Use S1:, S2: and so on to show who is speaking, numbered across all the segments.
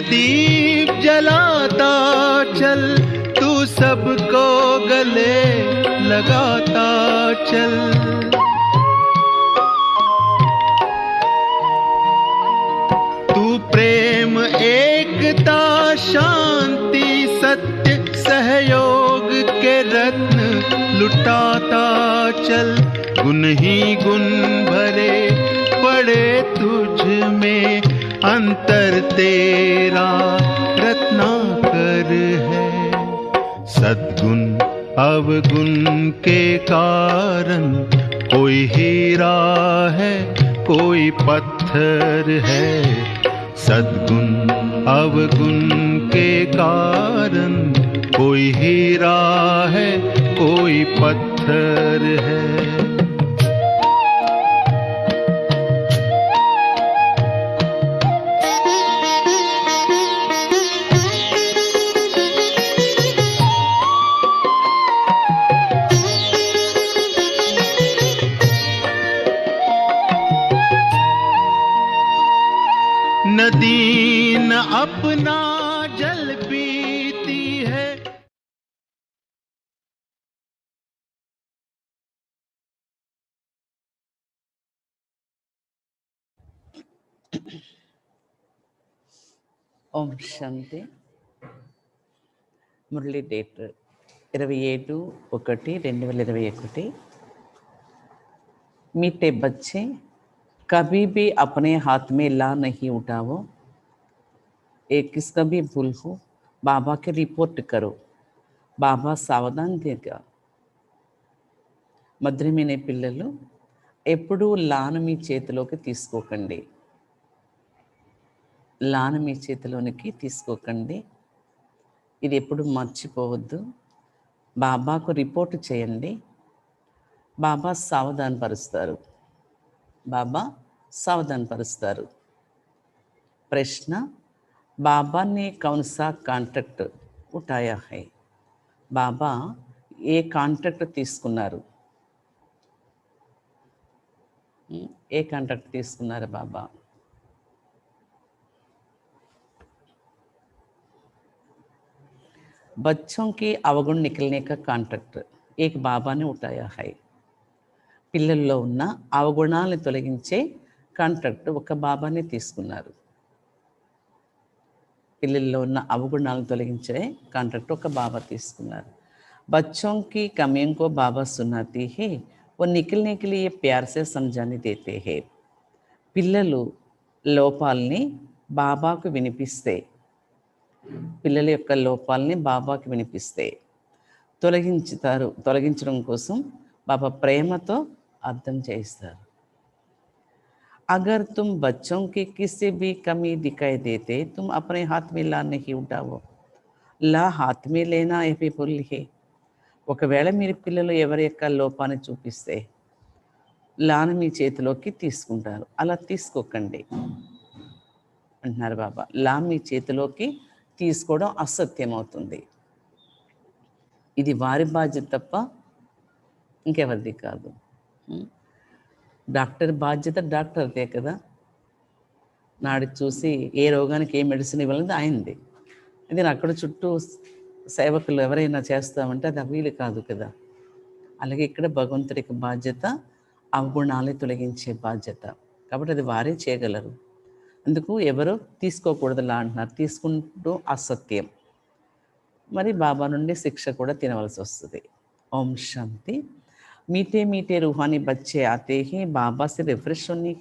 S1: दीप जलाता चल, तू सबको गले लगाता चल। तू प्रेम एकता शांति सत्य सहयोग के रत्न लुटाता चल। गुण ही गुण भरे पड़े तुझ में, अंतर तेरा रत्नाकर है। सद्गुण अवगुण के कारण कोई हीरा है कोई पत्थर है। सद्गुण अवगुण के कारण कोई हीरा है कोई पत्थर है। नदी न अपना जल पीती है।
S2: ओम शांति। मुरली डेट 27/1/2021। मीठे बच्चे, कभी भी अपने हाथ में ला नहीं उठाओ। एक किसका भी भूल हो बाबा के रिपोर्ट करो, బాబా సావధానంగా. మధురమైన పిల్లలు, ఎప్పుడూ లాను మీ చేతిలోకి తీసుకోకండి. లాను మీ చేతిలోనికి తీసుకోకండి. ఇది ఎప్పుడు మర్చిపోవద్దు. బాబాకు రిపోర్ట్ చేయండి. బాబా సావధానపరుస్తారు. బాబా సావధానపరుస్తారు. ప్రశ్న, బాబా ने कौन सा కాంట్రాక్ట్ ఉఠాయా హై? బాబా ఏ కాంట్రాక్ట్ తీసుకున్నారు? ఏ కాంట్రాక్ట్ తీసుకున్నారు బాబా? बच्चों की अवगुण निकलने का కాంట్రాక్ట్ एक బాబా ने उठाया है. పిల్లల్లో ఉన్న అవగుణాలను తొలగించే కాంట్రాక్ట్ ఒక బాబానే తీసుకున్నారు. పిల్లల్లో ఉన్న అవగుణాలను తొలగించే కాంట్రాక్ట్ ఒక బాబా తీసుకున్నారు. बच्चों की कमियों को बाबा सुनाती है, वो निकलने के लिए प्यार से समझाने देते हैं. పిల్లలు లోపాలని బాబాకు వినిపిస్తే, పిల్లల యొక్క లోపాలని బాబాకి వినిపిస్తే తొలగించడం కోసం బాబా ప్రేమతో అర్థం చేయిస్తారు. अगर तुम बच्चों की किसी भी कमी दिखाई देते, तुम अपने हाथ में ला नहीं उठाओ. ला हाथ में लेना ये भी भूल है. ఒకవేళ మీరు పిల్లలు ఎవరి యొక్క లోపాన్ని చూపిస్తే లాను మీ చేతిలోకి తీసుకుంటారు. అలా తీసుకోకండి అంటున్నారు బాబా. లా మీ చేతిలోకి తీసుకోవడం అసత్యం అవుతుంది. ఇది వారి బాధ్యత తప్ప ఇంకెవరిది కాదు. డాక్టర్ బాధ్యత డాక్టర్దే కదా. నాడు చూసి ఏ రోగానికి ఏ మెడిసిన్ ఇవ్వాలని ఆయనది. ఇది అక్కడ చుట్టూ సేవకులు ఎవరైనా చేస్తామంటే అది వీలు కాదు కదా. అలాగే ఇక్కడ భగవంతుడికి బాధ్యత అవగుణాలు తొలగించే బాధ్యత. కాబట్టి అది వారే చేయగలరు. అందుకు ఎవరు తీసుకోకూడదులా అంటున్నారు. తీసుకుంటూ అసత్యం. మరి బాబా నుండి శిక్ష కూడా తినవలసి వస్తుంది. ఓం శాంతి. मीठे मीठे रूहानी बच्चे आते हैं बाबा से रिफ्रेश होने,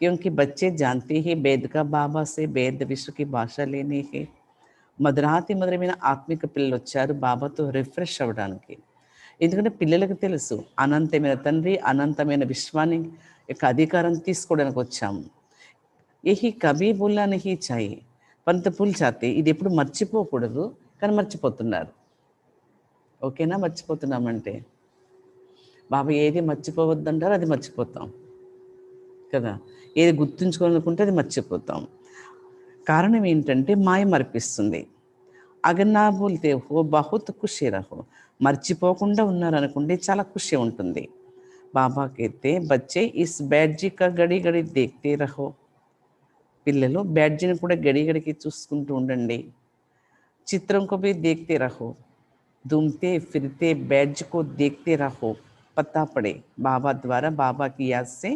S2: क्योंकि बच्चे जानते हैं वेद का बाबा से वेद विश्व की भाषा लेने है. మధురాతి మధురమైన ఆత్మిక పిల్లలు వచ్చారు బాబాతో రిఫ్రెష్ అవ్వడానికి. ఎందుకంటే పిల్లలకు తెలుసు అనంతమైన తండ్రి అనంతమైన విశ్వాన్ని యొక్క అధికారం తీసుకోవడానికి వచ్చాము. యహి కభీ భూల్నా నహీ చాహియే, పంత భూల్ జాతే. ఇది ఎప్పుడు మర్చిపోకూడదు, కానీ మర్చిపోతున్నారు. ఓకేనా? మర్చిపోతున్నామంటే బాబా ఏది మర్చిపోవద్దంటారో అది మర్చిపోతాం కదా. ఏది గుర్తుంచుకోవాలనుకుంటే అది మర్చిపోతాం. కారణం ఏంటంటే మాయ మర్పిస్తుంది. అగన్నా బోల్తే హో బహుత్ ఖుషి రహో. మర్చిపోకుండా ఉన్నారనుకుంటే చాలా ఖుషి ఉంటుంది. బాబా कहते बच्चे इस बैठ जी का घड़ी घड़ी देखते रहो. పిల్లలు బ్యాడ్జిని కూడా గడిగడికి చూసుకుంటూ ఉండండి. चित्रों को भी देखते रहो, घूमते फिरते बैज को देखते रहो, पता पड़े बाबा द्वारा बाबा की याद से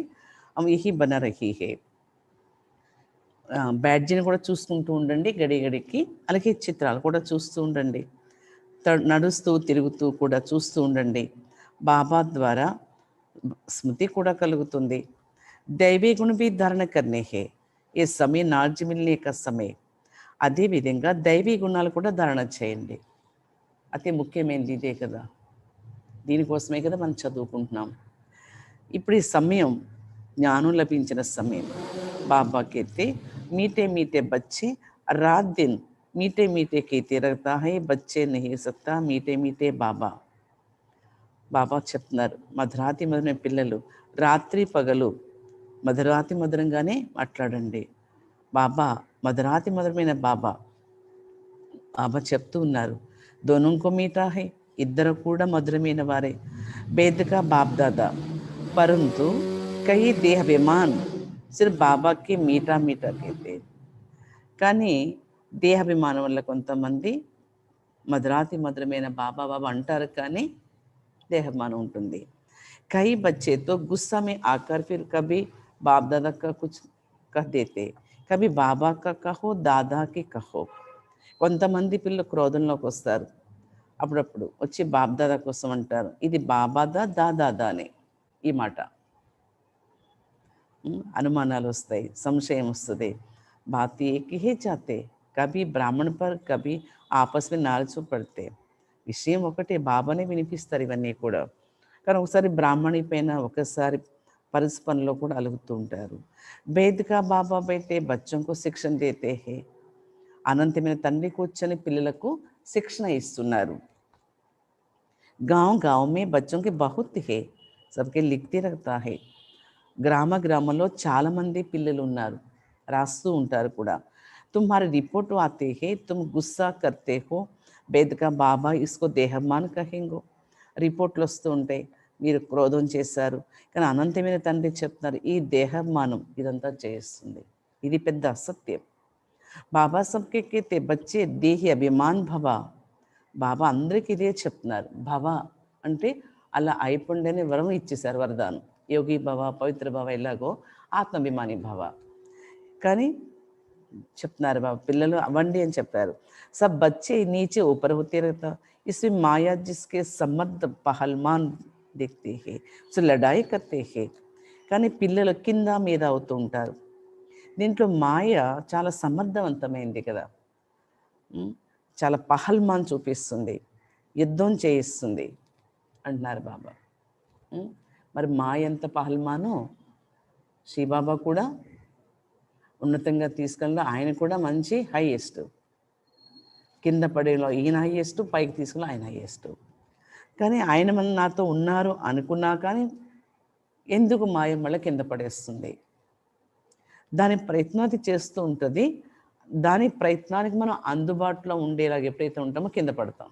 S2: हम यही बना रही है. బ్యాడ్జిని కూడా చూసుకుంటూ ఉండండి గడి గడికి, అలాగే చిత్రాలు కూడా చూస్తూ ఉండండి. నడుస్తూ తిరుగుతూ కూడా చూస్తూ ఉండండి. బాబా ద్వారా స్మృతి కూడా కలుగుతుంది. దైవీ గుణ भी धारण करने हैं, ये समय नार्ज मिलने का समय. అదేవిధంగా దైవీ గుణాలు కూడా ధారణ చేయండి. అతి ముఖ్యమైనది ఇదే కదా, దీనికోసమే కదా మనం చదువుకుంటున్నాం. ఇప్పుడు ఈ సమయం జ్ఞానం లభించిన సమయం. బాబా कहते मीठे मीठे बच्चे रात दिन मीठे मीठे कहते रहता है, बच्चे नहीं सकता मीठे मीठे బాబా. బాబా చెప్తున్నారు, మధురాతి మధురమైన పిల్లలు రాత్రి పగలు మధురాతి మధురంగానే మాట్లాడండి. బాబా మధురాతి మధురమైన బాబా. బాబా చెప్తూ ఉన్నారు, దోనంకో మీఠా హై, ఇద్దరు కూడా మధురమైన వారే. బేదకా బాప్ దాదా పరంతు కై దేహాభిమాన్ సిర్ఫ్ బాబాకి మీఠా మీఠా कहते. కానీ దేహాభిమానం వల్ల కొంతమంది మధురాతి మధురమైన బాబా బాబా అంటారు, కానీ దేహాభిమానం ఉంటుంది. కై బच्चे तो गुस्सा में आकर फिर कभी बाप दादा का कुछ कह देते, कभी బాబా కా కహో దాదాకి కహో. కొంతమంది పిల్లలు క్రోధంలోకి వస్తారు, అప్పుడప్పుడు వచ్చి బాబ్దాదా కోసం అంటారు, ఇది బాబాదా దాదాదా అని ఈ మాట. అనుమానాలు వస్తాయి, సంశయం వస్తుంది. బాత్ ఏక్ హీ చాతే, కభీ బ్రాహ్మణ్ పర్ కభీ ఆపస్ మే నాల్చు పడితే. విషయం ఒకటే, బాబానే వినిపిస్తారు ఇవన్నీ కూడా, కానీ ఒకసారి బ్రాహ్మణి పైన ఒకసారి పరస్పరంలో కూడా అలుగుతూ ఉంటారు. బేద్కా బాబా బైతే బచ్చంకు శిక్షణ దేతే హే, అనంతమైన తండ్రి కూర్చొని పిల్లలకు శిక్షణ ఇస్తున్నారు. गांव गांव में बच्चों के बहुत है, सबके लिखते रहता है. గ్రామ గ్రామంలో చాలామంది పిల్లలు ఉన్నారు, రాస్తూ ఉంటారు కూడా. తుమ్హారీ రిపోర్ట్ ఆతే హే, తుమ్ గుస్సా కర్తే హో, బేద్కా బాబా ఇస్కో దేహమాన్ కహేంగో. రిపోర్ట్లు వస్తూ ఉంటాయి, మీరు క్రోధం చేశారు, కానీ అనంతమైన తండ్రి చెప్తున్నారు, ఈ దేహమానం ఇదంతా చేస్తుంది. ఇది పెద్ద అసత్యం. బాబా సబ్కే కేతే బచ్చే దేహి అభిమాన్ భవ. బాబా అందరికీ ఇదే చెప్తున్నారు. భవ అంటే అలా అయిపోండని వరం ఇచ్చేశారు, వరదానం. యోగి భవ, పవిత్ర భవ, ఎలాగో ఆత్మాభిమాని భవ. కానీ చెప్తున్నారు బాబా, పిల్లలు అవ్వండి అని చెప్పారు. సబ్ బచ్చే నీచే ఊపర్ హోతే रहता, इसमें माया जिसके समर्थ पहलवान देखते हैं, సో లడాయి కర్తే హే. కానీ పిల్లలు కింద మీద అవుతూ ఉంటారు. దీంట్లో మాయ చాలా సమర్థవంతమైంది కదా, చాలా పహల్మాన్ చూపిస్తుంది, యుద్ధం చేయిస్తుంది అంటున్నారు బాబా. మరి మాయ ఎంత పహల్మానో శ్రీబాబా కూడా ఉన్నతంగా తీసుకెళ్ళి, ఆయన కూడా మంచి హైయెస్ట్. కింద పడేలో ఈయన హైయెస్ట్, పైకి తీసుకెళ్ళి ఆయన హైయెస్ట్. కానీ ఆయన మన నాతో ఉన్నారు అనుకున్నా కానీ ఎందుకు మాయ మళ్ళీ కింద పడేస్తుంది? దాని ప్రయత్నం అది చేస్తూ ఉంటుంది. దాని ప్రయత్నానికి మనం అందుబాటులో ఉండేలాగా ఎప్పుడైతే ఉంటామో కింద పడతాం.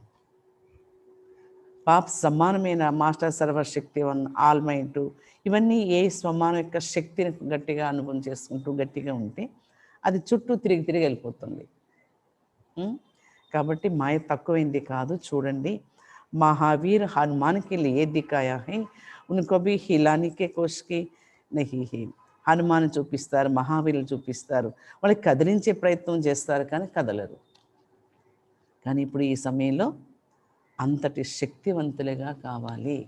S2: పాప సమానమైన మాస్టర్ సర్వశక్తివన్ ఆల్మైంటు ఇవన్నీ ఏ సమానం యొక్క శక్తిని గట్టిగా అనుభవం చేసుకుంటూ గట్టిగా ఉంటే అది చుట్టూ తిరిగి తిరిగి వెళ్ళిపోతుంది. కాబట్టి మాయ తక్కువైంది కాదు. చూడండి, మహావీర్ హనుమాన్కి ఏ దికాయా హై, ఉनको भी हिलाने के कोशिश की नहीं है. హనుమాన్ చూపిస్తారు, మహావీరులు చూపిస్తారు, వాళ్ళకి కదిలించే ప్రయత్నం చేస్తారు, కానీ కదలరు. కానీ ఇప్పుడు ఈ సమయంలో అంతటి శక్తివంతులుగా కావాలి.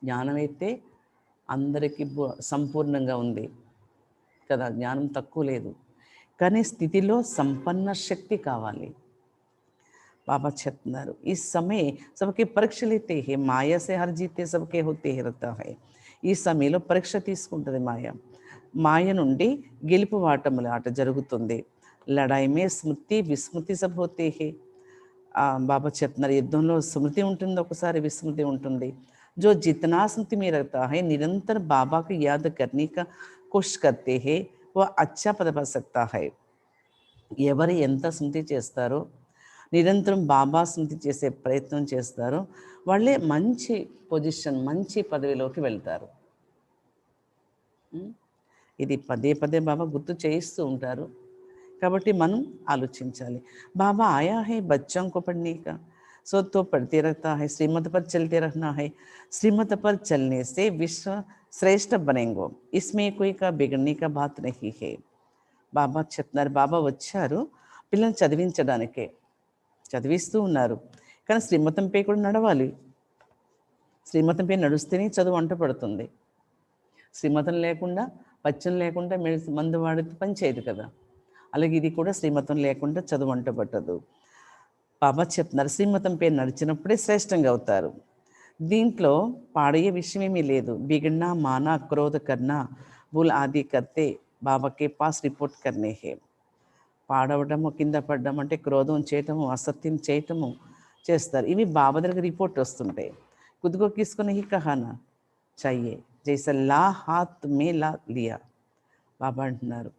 S2: జ్ఞానమైతే అందరికీ సంపూర్ణంగా ఉంది కదా, జ్ఞానం తక్కువ లేదు, కానీ స్థితిలో సంపన్న శక్తి కావాలి. బాబా చెప్తున్నారు, ఈ సమయం సబకే పరీక్షలు అయితే హే, మాయసే హర్ జీతే సబకే హోతే హరతా హై. ఈ సమయంలో పరీక్ష తీసుకుంటుంది మాయ. మాయ నుండి గెలుపు వాటముల ఆట జరుగుతుంది. లడాయిమే స్మృతి విస్మృతి సబ్ హోతే హే. బాబా చెప్తున్నారు, యుద్ధంలో స్మృతి ఉంటుంది, ఒకసారి విస్మృతి ఉంటుంది. जो जितना स्मृति में रहता है, निरंतर बाबा की याद करने का कोशिश करते हैं, वह अच्छा पद पा सकता है. ఎవరు ఎంత స్మృతి చేస్తారో, నిరంతరం బాబా స్మృతి చేసే ప్రయత్నం చేస్తారో, వాళ్ళే మంచి పొజిషన్, మంచి పదవిలోకి వెళ్తారు. ఇది పదే పదే బాబా గుర్తు చేయిస్తూ ఉంటారు. కాబట్టి మనం ఆలోచించాలి. बाबा आया है बच्चों को पढ़ने का, सो तो पढ़ते रहता है, श्रीमत पर चलते रहना है, श्रीमत पर चलने से विश्व श्रेष्ठ बनेंगे, इसमें कोई का बिगड़ने का बात नहीं है. బాబా చెప్తున్నారు. బాబా వచ్చారు పిల్లల్ని చదివించడానికే, చదివిస్తూ ఉన్నారు. కానీ శ్రీమతంపై కూడా నడవాలి. శ్రీమతంపై నడుస్తేనే చదువు వంట పడుతుంది. శ్రీమతం లేకుండా, పచ్చం లేకుండా మందు వాడితే పని చేయదు కదా. అలాగే ఇది కూడా శ్రీమతం లేకుండా చదువు వంట పట్టదు. బాబా చెప్తున్నారు శ్రీమతంపై నడిచినప్పుడే శ్రేష్టంగా అవుతారు. దీంట్లో పాడయ్యే విషయమేమీ లేదు. బిగడనా, మానా, క్రోధ కర్నా, భూల్ ఆది కర్తే బాబాకే పాస్ రిపోర్ట్ కర్నే హే. పాడవడము, కింద పడడం అంటే క్రోధం చేయటము, అసత్యం చేయటము చేస్తారు. ఇవి బాబా దగ్గర రిపోర్ట్ వస్తుంటాయి. కుదుకో కిస్కో నహీ కహానా చాయే జైసా లా హాత్ మే లా లియా. బాబా అంటున్నారు,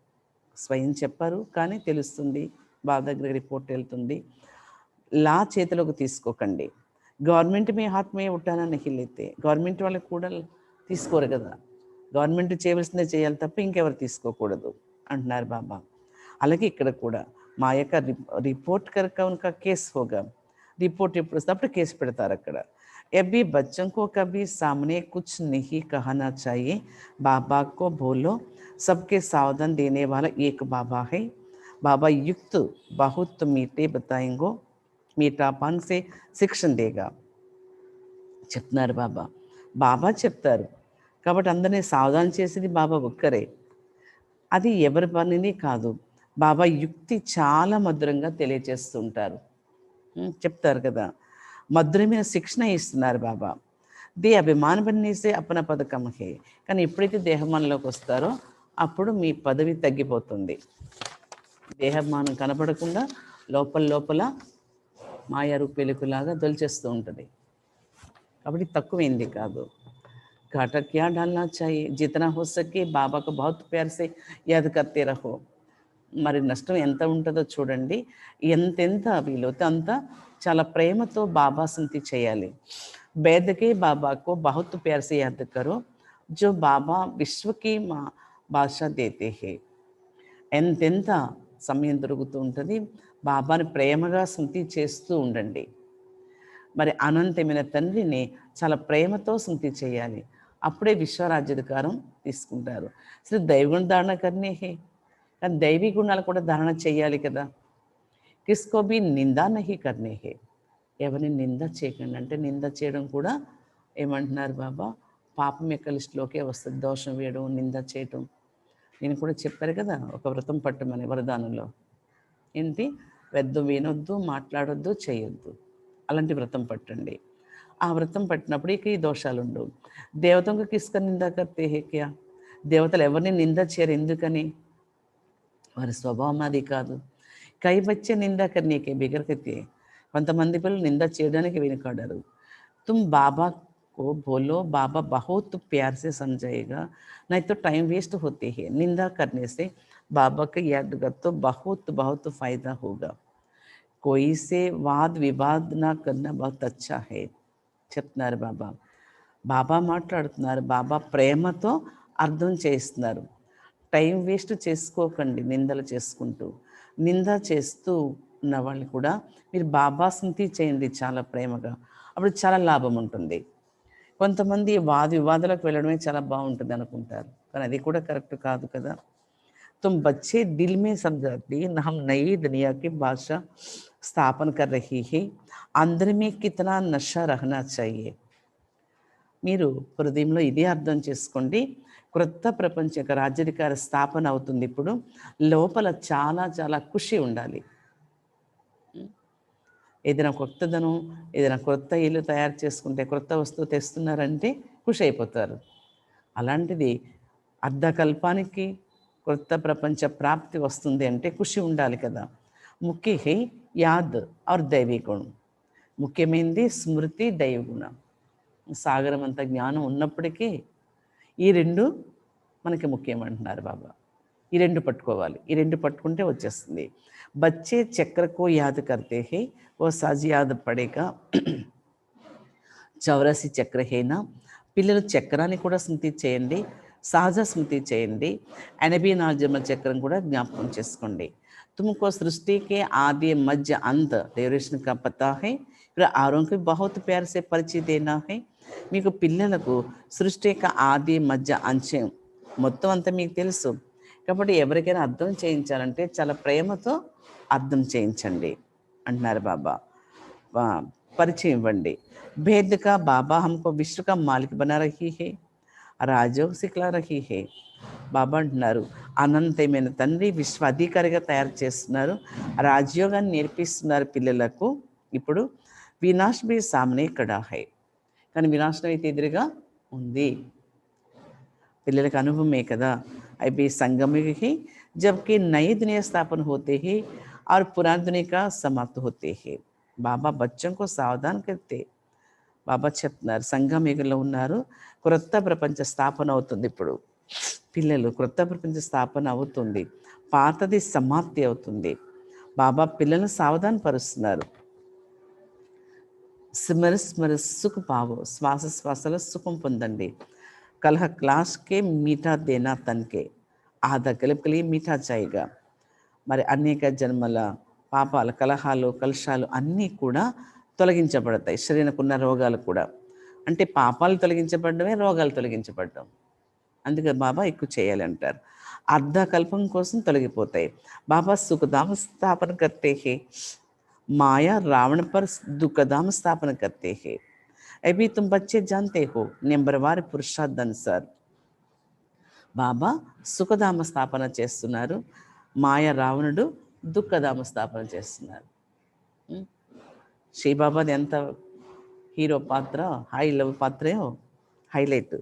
S2: స్వయం చెప్పారు కానీ తెలుస్తుంది, బాబా దగ్గర రిపోర్ట్ వెళ్తుంది. లా చేతిలోకి తీసుకోకండి. గవర్నమెంట్ మీ హాత్ మే ఉట్టానా నహీ లేతే. గవర్నమెంట్ వాళ్ళకి కూడా తీసుకోరు కదా. గవర్నమెంట్ చేయవలసిందే చేయాలి తప్ప ఇంకెవరు తీసుకోకూడదు అంటున్నారు బాబా. అలాగే ఇక్కడ కూడా మా యొక్క రిపోర్ట్ కనుక ఉనకా కేసు హోగా, రిపోర్ట్ ఎప్పుడు వస్తే అప్పుడు కేసు పెడతారు అక్కడ. अभी बच्चों को कभी सामने कुछ नहीं कहना चाहिए, बाबा को बोलो, सबके सावधान देने वाला एक बाबा है. बाबा युक्त बहुत मीठे बताएंगो, मीठापन से शिक्षण देगा చెప్తున్నారు బాబా. బాబా చెప్తారు కాబట్టి అందరినీ సావధానం చేసేది బాబా ఒక్కరే. అది ఎవరి పనిని కాదు. బాబా యుక్తి చాలా మధురంగా తెలియజేస్తూ ఉంటారు. చెప్తారు కదా, మధురమైన శిక్షణ ఇస్తున్నారు బాబా. దే అభిమాన బన్నేసే అపన పథకం హే. కానీ ఎప్పుడైతే దేహమానంలోకి వస్తారో అప్పుడు మీ పదవి తగ్గిపోతుంది. దేహమానం కనపడకుండా లోపల లోపల మాయారు పెలుకులాగా దొలిచేస్తూ ఉంటుంది. కాబట్టి తక్కువైంది కాదు. घाटा क्या डालना चाहिए, जितना हो सके बाबा को बहुत प्यार से याद करते रहो. మరి నష్టం ఎంత ఉంటుందో చూడండి. ఎంతెంత వీలవుతే అంత చాలా ప్రేమతో బాబా స్మృతి చేయాలి. బేదకే బాబాకు బహుత్ ప్యార్ సే యాద్ కరో, జో బాబా విశ్వకి మా భాష దేతే హే. ఎంతెంత సమయం దొరుకుతూ ఉంటుంది, బాబాని ప్రేమగా స్మృతి చేస్తూ ఉండండి. మరి అనంతమైన తండ్రిని చాలా ప్రేమతో స్మృతి చేయాలి. అప్పుడే విశ్వరాజ్యాధికారం తీసుకుంటారు. అసలు దైవగుణ ధారణ కర్నే హే. కానీ దైవీ గుణాలు కూడా ధారణ చేయాలి కదా. కిస్కో బి నిందా నహీ కర్నే హే. ఎవరిని నింద చేయకండి. అంటే నింద చేయడం కూడా ఏమంటున్నారు బాబా, పాపం యొక్క లిస్టులోకే వస్తుంది. దోషం వేయడం, నింద చేయడం. నేను కూడా చెప్పారు కదా ఒక వ్రతం పట్టమని వరదానంలో. ఏంటి, వెద్దు వినొద్దు, మాట్లాడొద్దు, చేయొద్దు. అలాంటి వ్రతం పట్టండి. ఆ వ్రతం పట్టినప్పుడు ఇక ఈ దోషాలు ఉండవు. దేవతకు కిస్క నిందా కర్తే హే క్యా. దేవతలు ఎవరిని నింద చేయరు. ఎందుకని? వారి స్వభావం అది కాదు. కై బచ్చే నిందా కర్నీకే బిగరకతే. కొంతమంది పిల్లలు నింద చేయడానికి వెనుకాడారు. తుమ్ బాబా को बोलो, बाबा बहुत प्यार से समझाएगा, नहीं तो टाइम वेस्ट होते हैं. निंदा करने से बाबा का याद कर तो बहुत बहुत फायदा होगा. कोई से वाद विवाद ना करना बहुत अच्छा है చెప్తున్నారు బాబా. బాబా మాట్లాడుతున్నారు. బాబా ప్రేమతో అర్థం చేస్తున్నారు. టైం వేస్ట్ చేసుకోకండి నిందలు చేసుకుంటూ. నింద చేస్తూ ఉన్న వాళ్ళు కూడా మీరు బాబా స్మృతి చేయండి చాలా ప్రేమగా. అప్పుడు చాలా లాభం ఉంటుంది. కొంతమంది వాద వివాదాలకు వెళ్ళడమే చాలా బాగుంటుంది అనుకుంటారు, కానీ అది కూడా కరెక్ట్ కాదు కదా. तुम बच्चे दिल में समझाती हम नई दुनिया की भाषा स्थापन कर रही है, अंदर में कितना नशा रहना चाहिए. మీరు హృదయంలో ఇదే అర్థం చేసుకోండి. క్రొత్త ప్రపంచ యొక్క రాజ్యాధికార స్థాపన అవుతుంది. ఇప్పుడు లోపల చాలా చాలా ఖుషి ఉండాలి. ఏదైనా కొత్తదనం, ఏదైనా కొత్త ఇల్లు తయారు చేసుకుంటే, కొత్త వస్తువు తెస్తున్నారంటే ఖుషి అయిపోతారు. అలాంటిది అర్ధకల్పానికి కొత్త ప్రపంచ ప్రాప్తి వస్తుంది అంటే ఖుషి ఉండాలి కదా. ముఖ్య హై యాద్ ఆర్ దైవీ గుణం. ముఖ్యమైనది స్మృతి, దైవగుణం. సాగరం అంత జ్ఞానం ఉన్నప్పటికీ ఈ రెండు మనకి ముఖ్యమంటున్నారు బాబా. ఈ రెండు పట్టుకోవాలి. ఈ రెండు పట్టుకుంటే వచ్చేస్తుంది. బచ్చే చక్రకు యాద్ కర్తే హే, ఓ సాజ్ యాద్ పడేగా చౌరసి చక్ర హేనా. పిల్లలు చక్రాన్ని కూడా స్మృతి చేయండి. సహజ స్మృతి చేయండి. 84 జన్మల చక్రం కూడా జ్ఞాపకం చేసుకోండి. तुमको सृष्टि के आदि मध्य अंत ड्यूरेशन का पता है, फिर औरों को बहुत प्यार से परिचय देना है. మీకు పిల్లలకు సృష్టి యొక్క ఆది మధ్య అంచెం మొత్తం అంతా మీకు తెలుసు కాబట్టి ఎవరికైనా అర్థం చేయించాలంటే చాలా ప్రేమతో అర్థం చేయించండి అంటున్నారు బాబా. పరిచయం ఇవ్వండి. भेद का बाबा हमको विश्व का मालिक बना रही है, రాజయోగ సిక్లా రహీ హే. బాబా అంటున్నారు అనంతమైన తండ్రి విశ్వ అధికారిగా తయారు చేస్తున్నారు, రాజయోగాన్ని నేర్పిస్తున్నారు పిల్లలకు. ఇప్పుడు వినాశ్ బి సామనే కడా హై, కానీ వినాశనం అయితే ఎదురుగా ఉంది. పిల్లలకు అనుభవమే కదా. అవి సంగమే హై జబ్కి నయి దునియా స్థాపన హోతే హై और पुरानी दुनिया का समाप्त होते हैं. బాబా బచ్చం కో సావధాన్ కర్తే. బాబా చెప్తున్నారు సంఘమేగంలో ఉన్నారు, క్రొత్త ప్రపంచ స్థాపన అవుతుంది. ఇప్పుడు పిల్లలు క్రొత్త ప్రపంచ స్థాపన అవుతుంది, పాతది సమాప్తి అవుతుంది. బాబా పిల్లలను సావధాన పరుస్తున్నారు. స్మర స్మర సుఖ పావో, శ్వాస శ్వాసలో సుఖం పొందండి. కలహ క్లాస్కే మీఠా దేనా తన్కే, ఆధా కలిపి మీఠా చాయిగా. మరి అనేక జన్మల పాపాలు, కలహాలు, కలుషాలు అన్నీ కూడా తొలగించబడతాయి. శరీరకున్న రోగాలు కూడా, అంటే పాపాలు తొలగించబడమే, రోగాలు తొలగించబడడం. అందుకే బాబా ఎక్కువ చేయాలంటారు. అర్ధకల్పం కోసం తొలగిపోతాయి. బాబా సుఖధామ స్థాపన కర్తే హే, మాయా రావణ పర్ దుఃఖధామ స్థాపన కర్తే హే. అవి తుమ్ బచ్చే జాంతే హో నెంబర్ పురుషార్థ అనుసార్. బాబా సుఖధామ స్థాపన చేస్తున్నారు, మాయ రావణుడు దుఃఖధామ స్థాపన చేస్తున్నారు. శ్రీబాబాది ఎంత హీరో పాత్ర, హై లవ్ పాత్రేమో హైలైట్.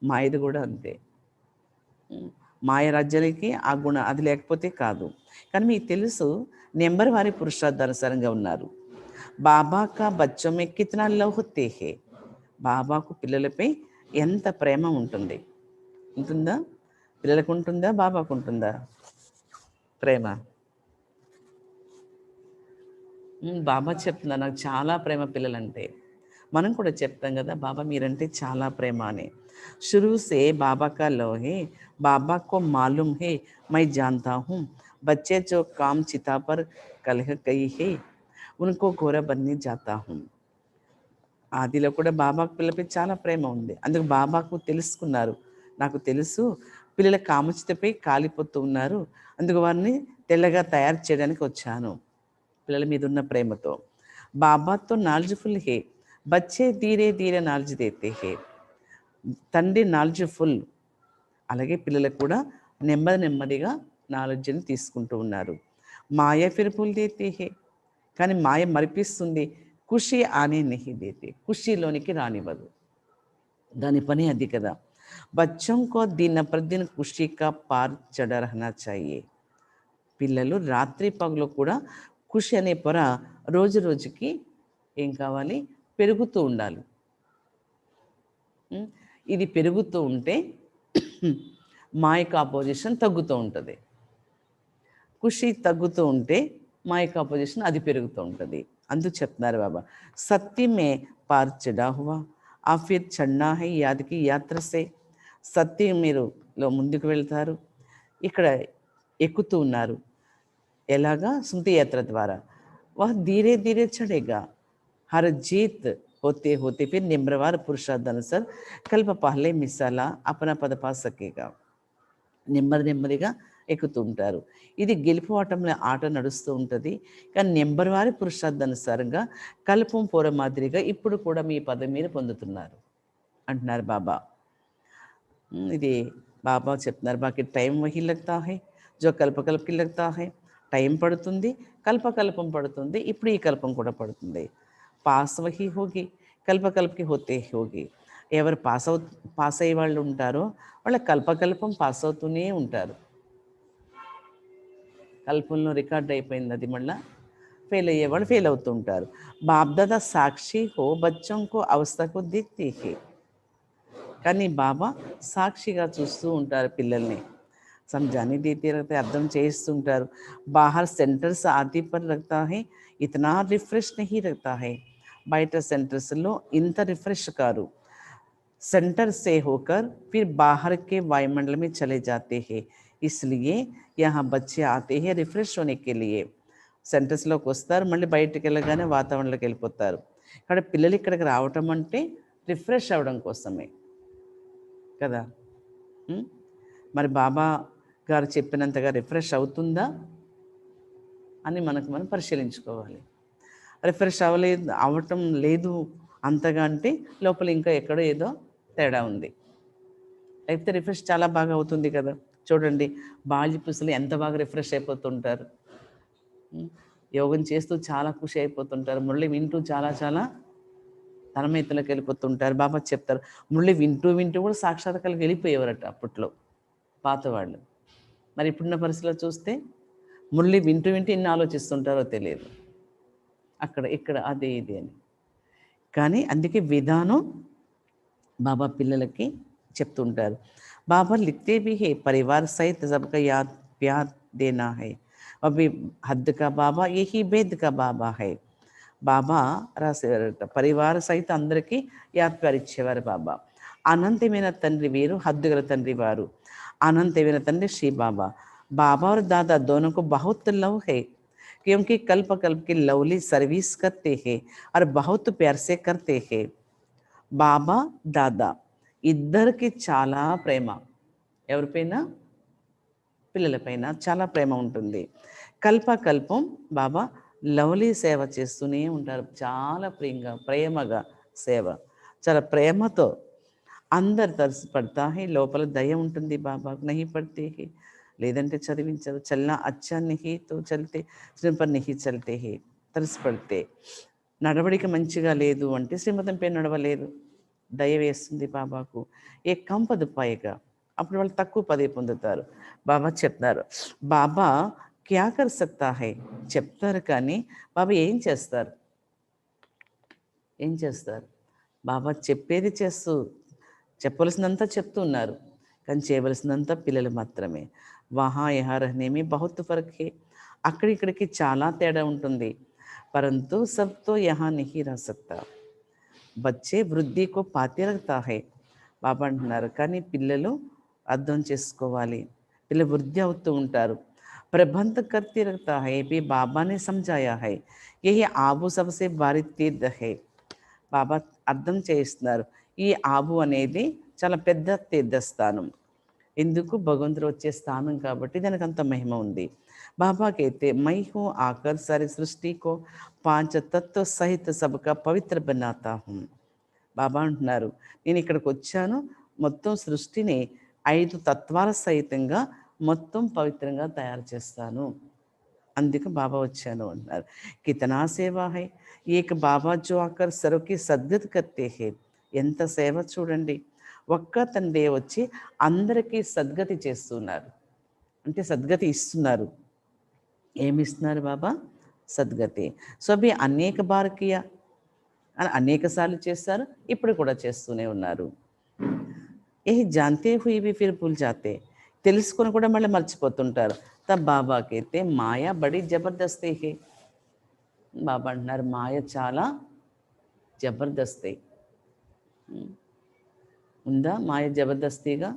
S2: మాయది కూడా అంతే. మాయ రాజ్యానికి ఆ గుణ అది లేకపోతే కాదు. కానీ మీకు తెలుసు నెంబర్ వారి పురుషార్థానుసారంగా ఉన్నారు. బాబాకా బచ్చమే కితనా లవ్ హోతే హే. బాబాకు పిల్లలపై ఎంత ప్రేమ ఉంటుంది. ఉంటుందా? పిల్లలకు ఉంటుందా? బాబాకు ఉంటుందా ప్రేమ? బాబా చెప్తున్నా నాకు చాలా ప్రేమ పిల్లలంటే. మనం కూడా చెప్తాం కదా బాబా మీరంటే చాలా ప్రేమ అని. शुरू से बाबा का लो है, बाबा को मालूम है, मैं जानता हूँ. बच्चे जो काम चिता पर कलह गई है उनको घोरा बनने जाता हूँ. ఆదిలో కూడా బాబాకు పిల్లపై చాలా ప్రేమ ఉంది. అందుకు బాబాకు తెలుసుకున్నారు, నాకు తెలుసు పిల్లల కామచితపై కాలిపోతూ ఉన్నారు, అందుకు వారిని తెల్లగా తయారు చేయడానికి వచ్చాను. పిల్లల మీద ఉన్న ప్రేమతో. బాబాతో నాలెడ్జ్ ఫుల్ హే, బచ్చే ధీరే ధీరే నాలెడ్జ్ దేతే హే. తండ్రి నాలెడ్జ్ ఫుల్, అలాగే పిల్లలకు కూడా నెమ్మది నెమ్మదిగా నాలెడ్జ్ని తీసుకుంటూ ఉన్నారు. మాయ ఫిర్పుల్ దేతే హే, కానీ మాయ మరిపిస్తుంది. ఖుషి ఆనే నహి దేతే, ఖుషీలోనికి రానివ్వదు. దాని పని అది కదా. బచ్చం కో దిన ప్రతిదిన ఖుషి కా పార్ చడ రహనా చాహియే. పిల్లలు రాత్రి పగలు కూడా ఖుషి అనే పొర రోజు రోజుకి ఏం కావాలి, పెరుగుతూ ఉండాలి. ఇది పెరుగుతూ ఉంటే మాయకు ఆపోజిషన్ తగ్గుతూ ఉంటుంది. ఖుషి తగ్గుతూ ఉంటే మాయకు ఆపోజిషన్ అది పెరుగుతూ ఉంటుంది. అందుకు చెప్తున్నారు బాబా సత్యమే పార్ చడా హువా ఆ ఫిర్ చడ్నా హై యాద్కి యాత్రసే. సత్యం మీరులో ముందుకు వెళ్తారు, ఇక్కడ ఎక్కుతూ ఉన్నారు. ఎలాగా? స్మృతి యాత్ర ద్వారా. వహ ధీరే ధీరే చడేగా. हर जीत होते होते फिर निम्रवार पुरुषार्थ अनुसार कल्प पहले मिसाला अपना पद पा सकेगा. నెమ్మది నెమ్మదిగా ఎక్కుతూ ఉంటారు. ఇది గెలుపువాటంలో ఆట నడుస్తూ ఉంటుంది. కానీ నెంబర్ వారి పురుషార్థానుసారంగా కల్పం పూర మాదిరిగా ఇప్పుడు కూడా మీ పదవి మీరు పొందుతున్నారు అంటున్నారు బాబా. ఇది బాబా చెప్తున్నారు. బాకి టైం వహి లగ్తా హై జో కల్పకల్పకి లగ్తా హై. టైం పడుతుంది, కల్పకల్పం పడుతుంది, ఇప్పుడు ఈ కల్పం కూడా పడుతుంది. పాస్ వహి హోగి కల్పకల్పకి హోతే హోగి. ఎవరు పాస్ అయ్యే వాళ్ళు ఉంటారో వాళ్ళ కల్పకల్పం పాస్ అవుతూనే ఉంటారు. కల్పంలో రికార్డ్ అయిపోయింది, అది మళ్ళీ ఫెయిల్ అయ్యేవాళ్ళు ఫెయిల్ అవుతూ ఉంటారు. బాబ్దాదా సాక్షి హో బచ్చంకో అవస్థకు దిక్తి హే. కానీ బాబా సాక్షిగా చూస్తూ ఉంటారు పిల్లల్ని. समझाने देते रहते, అర్థం చేస్తుంటారు. బాహర్ సెంటర్స్ ఆది పర్ రఖతా హై, ఇతనా రిఫ్రెష్ నహీ రఖతా హై. బయట సెంటర్స్లో ఇంత రిఫ్రెష్ కారు. सेंटर से होकर फिर बाहर के वायुमंडल में चले जाते हैं। इसलिए यहाँ बच्चे आते हैं रिफ्रेश होने के लिए. సెంటర్స్లోకి వస్తారు, మళ్ళీ బయటికి వెళ్ళగానే వాతావరణంలోకి వెళ్ళిపోతారు. ఇక్కడ పిల్లలు ఇక్కడికి రావటం అంటే రిఫ్రెష్ అవ్వడం కోసమే కదా. మరి బాబా గారు చెప్పినంతగా రిఫ్రెష్ అవుతుందా అని మనం పరిశీలించుకోవాలి. రిఫ్రెష్ అవ్వటం లేదు అంతగా అంటే లోపల ఇంకా ఎక్కడో ఏదో తేడా ఉంది. అయితే రిఫ్రెష్ చాలా బాగా అవుతుంది కదా. చూడండి, బాల్య పుసులు ఎంత బాగా రిఫ్రెష్ అయిపోతుంటారు. యోగం చేస్తూ చాలా ఖుషి అయిపోతుంటారు. మురళి వింటూ చాలా చాలా తన్మయతలోకి వెళ్ళిపోతుంటారు. బాబా చెప్తారు, మురళి వింటూ వింటూ కూడా సాక్షాత్కారాలకు వెళ్ళిపోయేవారట అప్పట్లో పాతవాళ్ళు. మరి ఇప్పుడున్న పరిస్థితిలో చూస్తే మురళి వింటూ వింటూ ఎన్ని ఆలోచిస్తుంటారో తెలియదు, అక్కడ ఇక్కడ అదే ఇది అని. కానీ అందుకే విధానం బాబా పిల్లలకి చెప్తుంటారు. బాబా లిఖతే భీ హే పరివార్ సహిత్ సబ్కా యాద్ ప్యార్ దేనా హై, అవి హద్ కా బాబా యహీ భేద్ కా బాబా హై. బాబా రాసేవారట, పరివార సహిత అందరికీ యాద్ ప్యార్ ఇచ్చేవారు బాబా. అనంతమైన తండ్రి వీరు, హద్దుగల తండ్రి వారు. అనంతమైన తండ్రి శ్రీ బాబా. बाबा और दादा दोनों को बहुत लव है, क्योंकि कल्प कल्प की लवली सर्विस करते हैं और बहुत प्यार से करते हैं. బాబా దాదా ఇద్దరికి చాలా ప్రేమ. ఎవరిపైన? పిల్లలపైన చాలా ప్రేమ ఉంటుంది. కల్పకల్పం బాబా లవ్లీ సేవ చేస్తూనే ఉంటారు. చాలా ప్రేమగా సేవ, చాలా ప్రేమతో అందరు తరిసి పడతా హే. లోపల దయ ఉంటుంది బాబాకు. నహి పడితే హే, లేదంటే చదివించరు. చల్నా అచ్చా నిహి తో చల్తే శ్రీమతం నిహి చల్తే హే. తరిసి పడితే నడవడిక మంచిగా లేదు అంటే శ్రీమతంపై నడవలేరు. దయ వేస్తుంది బాబాకు. ఏ కంపదు పైగా, అప్పుడు వాళ్ళు తక్కువ పదవి పొందుతారు. బాబా చెప్తారు, బాబా క్యా కర్ సక్తా హై చెప్తారు, కానీ బాబా ఏం చేస్తారు? ఏం చేస్తారు? బాబా చెప్పేది చెప్పవలసినంతా చెప్తున్నారు, కానీ చేయవలసినంతా పిల్లలు మాత్రమే. వహా యహా రహనేమి బహుత్ ఫరక్ హే. అక్కడిక్కడికి చాలా తేడా ఉంటుంది. పరంతు సబ్తో యహా నహీ రహ సక్తా. బచ్చే వృద్ధి కో పాతే రఖతా హై. బాబా అంటున్నారు, కానీ పిల్లలు అర్థం చేసుకోవాలి, పిల్లలు వృద్ధి అవుతూ ఉంటారు. ప్రబంధ కర్తీ రఖతా హై భీ బాబానే సమझाया है, యహీ ఆబు సబ్సే భారీ తీర్థ హై. బాబా అర్థం చేయిస్తున్నారు, ఈ ఆబు అనేది చాలా పెద్ద తీర్థస్థానం. ఎందుకు? భగవంతుడు వచ్చే స్థానం కాబట్టి దానికి అంత మహిమ ఉంది. బాబాకైతే మై హూ ఆకర్ సారీ సృష్టికో 5 తత్వ సహిత సబ్కా పవిత్ర బనాతా హూ. బాబా అంటున్నారు, నేను ఇక్కడికి వచ్చాను మొత్తం సృష్టిని 5 తత్వాల సహితంగా మొత్తం పవిత్రంగా తయారు చేస్తాను, అందుకు బాబా వచ్చాను అంటున్నారు. కితనా సేవా హై ఏక బాబా జో ఆకర్ సర్వకి సద్గతి కర్తే హే. ఎంత సేవ చూడండి, ఒక్క తండ్రి వచ్చి అందరికీ సద్గతి చేస్తున్నారు, అంటే సద్గతి ఇస్తున్నారు. ఏమి ఇస్తున్నారు బాబా? సద్గతి. సో అవి అనేక బార్ కియా, అనేక సార్లు చేస్తారు, ఇప్పుడు కూడా చేస్తూనే ఉన్నారు. ఏ జాంతే హుయి భీ ఫిర్ భూల్ జాతే. తెలుసుకొని కూడా మళ్ళీ మర్చిపోతుంటారు. తబ్ బాబాకైతే మాయా బడి జబర్దస్తీ హే. బాబా అంటున్నారు, మాయ చాలా జబర్దస్తీ. ఉందా మాయ జబర్దస్తిగా?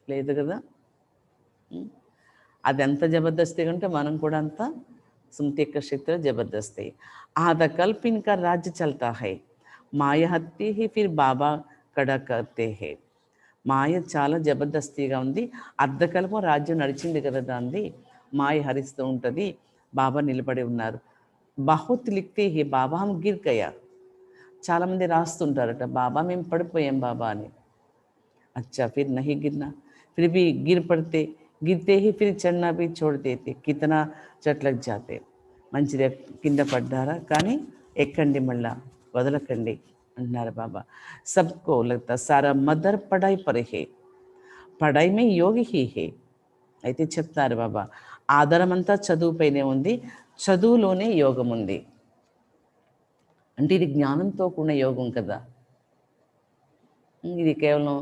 S2: లేదు కదా. అది ఎంత జబర్దస్తిగా ఉంటే మనం కూడా అంత సుమతి యొక్క శక్తిలో జబర్దస్తి. ఆధా కల్ప్ ఇన్కా రాజ్య చల్తా హై, మాయ హత్తి హి ఫిర్ బాబా కడా కర్తే హే. మాయ చాలా జబర్దస్తిగా ఉంది. అర్ధకల్పం రాజ్యం నడిచింది కదా దాన్ని, మాయ హరిస్తూ ఉంటుంది, బాబా నిలబడి ఉన్నారు. బహుత్ లిఖతే హే బాబా హమ్ గిర్ గయా. చాలామంది రాస్తుంటారట, బాబా మేము పడిపోయాం బాబా అని. अच्छा फिर नहीं गिरना, फिर भी गिर पड़ते, गिरते ही फिर चढ़ना भी छोड़ देते, कितना चट लग जाते. మంచిదే, కింద పడ్డారా కానీ ఎక్కండి, మళ్ళా వదలకండి అంటున్నారు బాబా. సబ్కో లగ్తా సారా మదర్ పడాయి పర్ హే, పడాయి మే యోగి హీ హే. అయితే చెప్తారు బాబా, ఆధారం అంతా చదువుపైనే ఉంది, చదువులోనే యోగం ఉంది. అంటే ఇది జ్ఞానంతో కూడిన యోగం కదా. ఇది కేవలం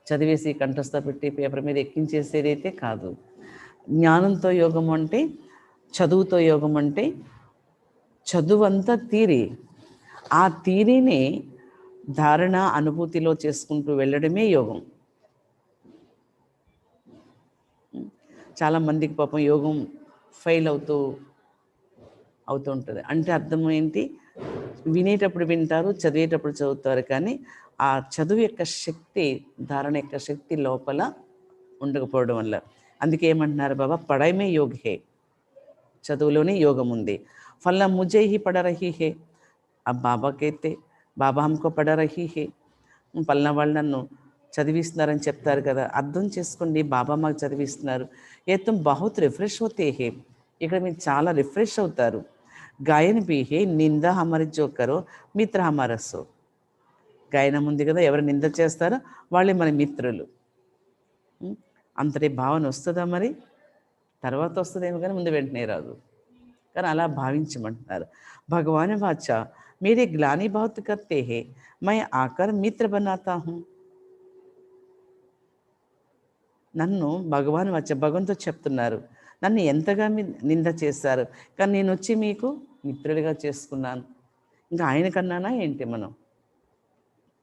S2: చదివేసి కంఠస్థ పెట్టి పేపర్ మీద ఎక్కించేసేది అయితే కాదు. జ్ఞానంతో యోగం అంటే, చదువుతో యోగం అంటే, చదువు అంతా థియరీ, ఆ థియరీని ధారణ అనుభూతిలో చేసుకుంటూ వెళ్ళడమే యోగం. చాలామందికి పాపం యోగం ఫెయిల్ అవుతూ ఉంటుంది. అంటే అర్థం ఏంటి? వినేటప్పుడు వింటారు, చదివేటప్పుడు చదువుతారు, కానీ ఆ చదువు యొక్క శక్తి, ధారణ యొక్క శక్తి లోపల ఉండకపోవడం వల్ల. అందుకే ఏమంటున్నారు బాబా, పడైమే యోగ్ హే, చదువులోనే యోగం ఉంది. ఫల్లా ముజే హీ పడ రహీ హే, ఆ బాబాకైతే బాబా హమ్కో పడ రహీ హే, పలానా వాళ్ళు నన్ను చదివిస్తున్నారని చెప్తారు కదా, అర్థం చేసుకోండి, బాబా మాకు చదివిస్తున్నారు. ఏ తుమ్ బహుత్ రిఫ్రెష్ హోతే హే, ఇక్కడ మీరు చాలా రిఫ్రెష్ అవుతారు. గాయన్ బీ హే, నింద హమారి జో కరో మిత్ర హమారా సో, గాయనం ఉంది కదా, ఎవరు నింద చేస్తారో వాళ్ళే మన మిత్రులు. అంతటి భావన వస్తుందా మరి? తర్వాత వస్తుందేమో కానీ ముందు వెంటనే రాదు. కానీ అలా భావించమంటున్నారు. భగవాన్ వాచ మేరే గ్లాని బాత్ కర్తే హే, మై ఆకర్ మిత్ర బనాతా హూ. నన్ను భగవాన్ వచ్చ భగవంతుడు చెప్తున్నారు, నన్ను ఎంతగా నింద చేస్తారు, కానీ నేను వచ్చి మీకు మిత్రుడిగా చేసుకున్నాను. ఇంకా ఆయన కన్నానా ఏంటి మనం?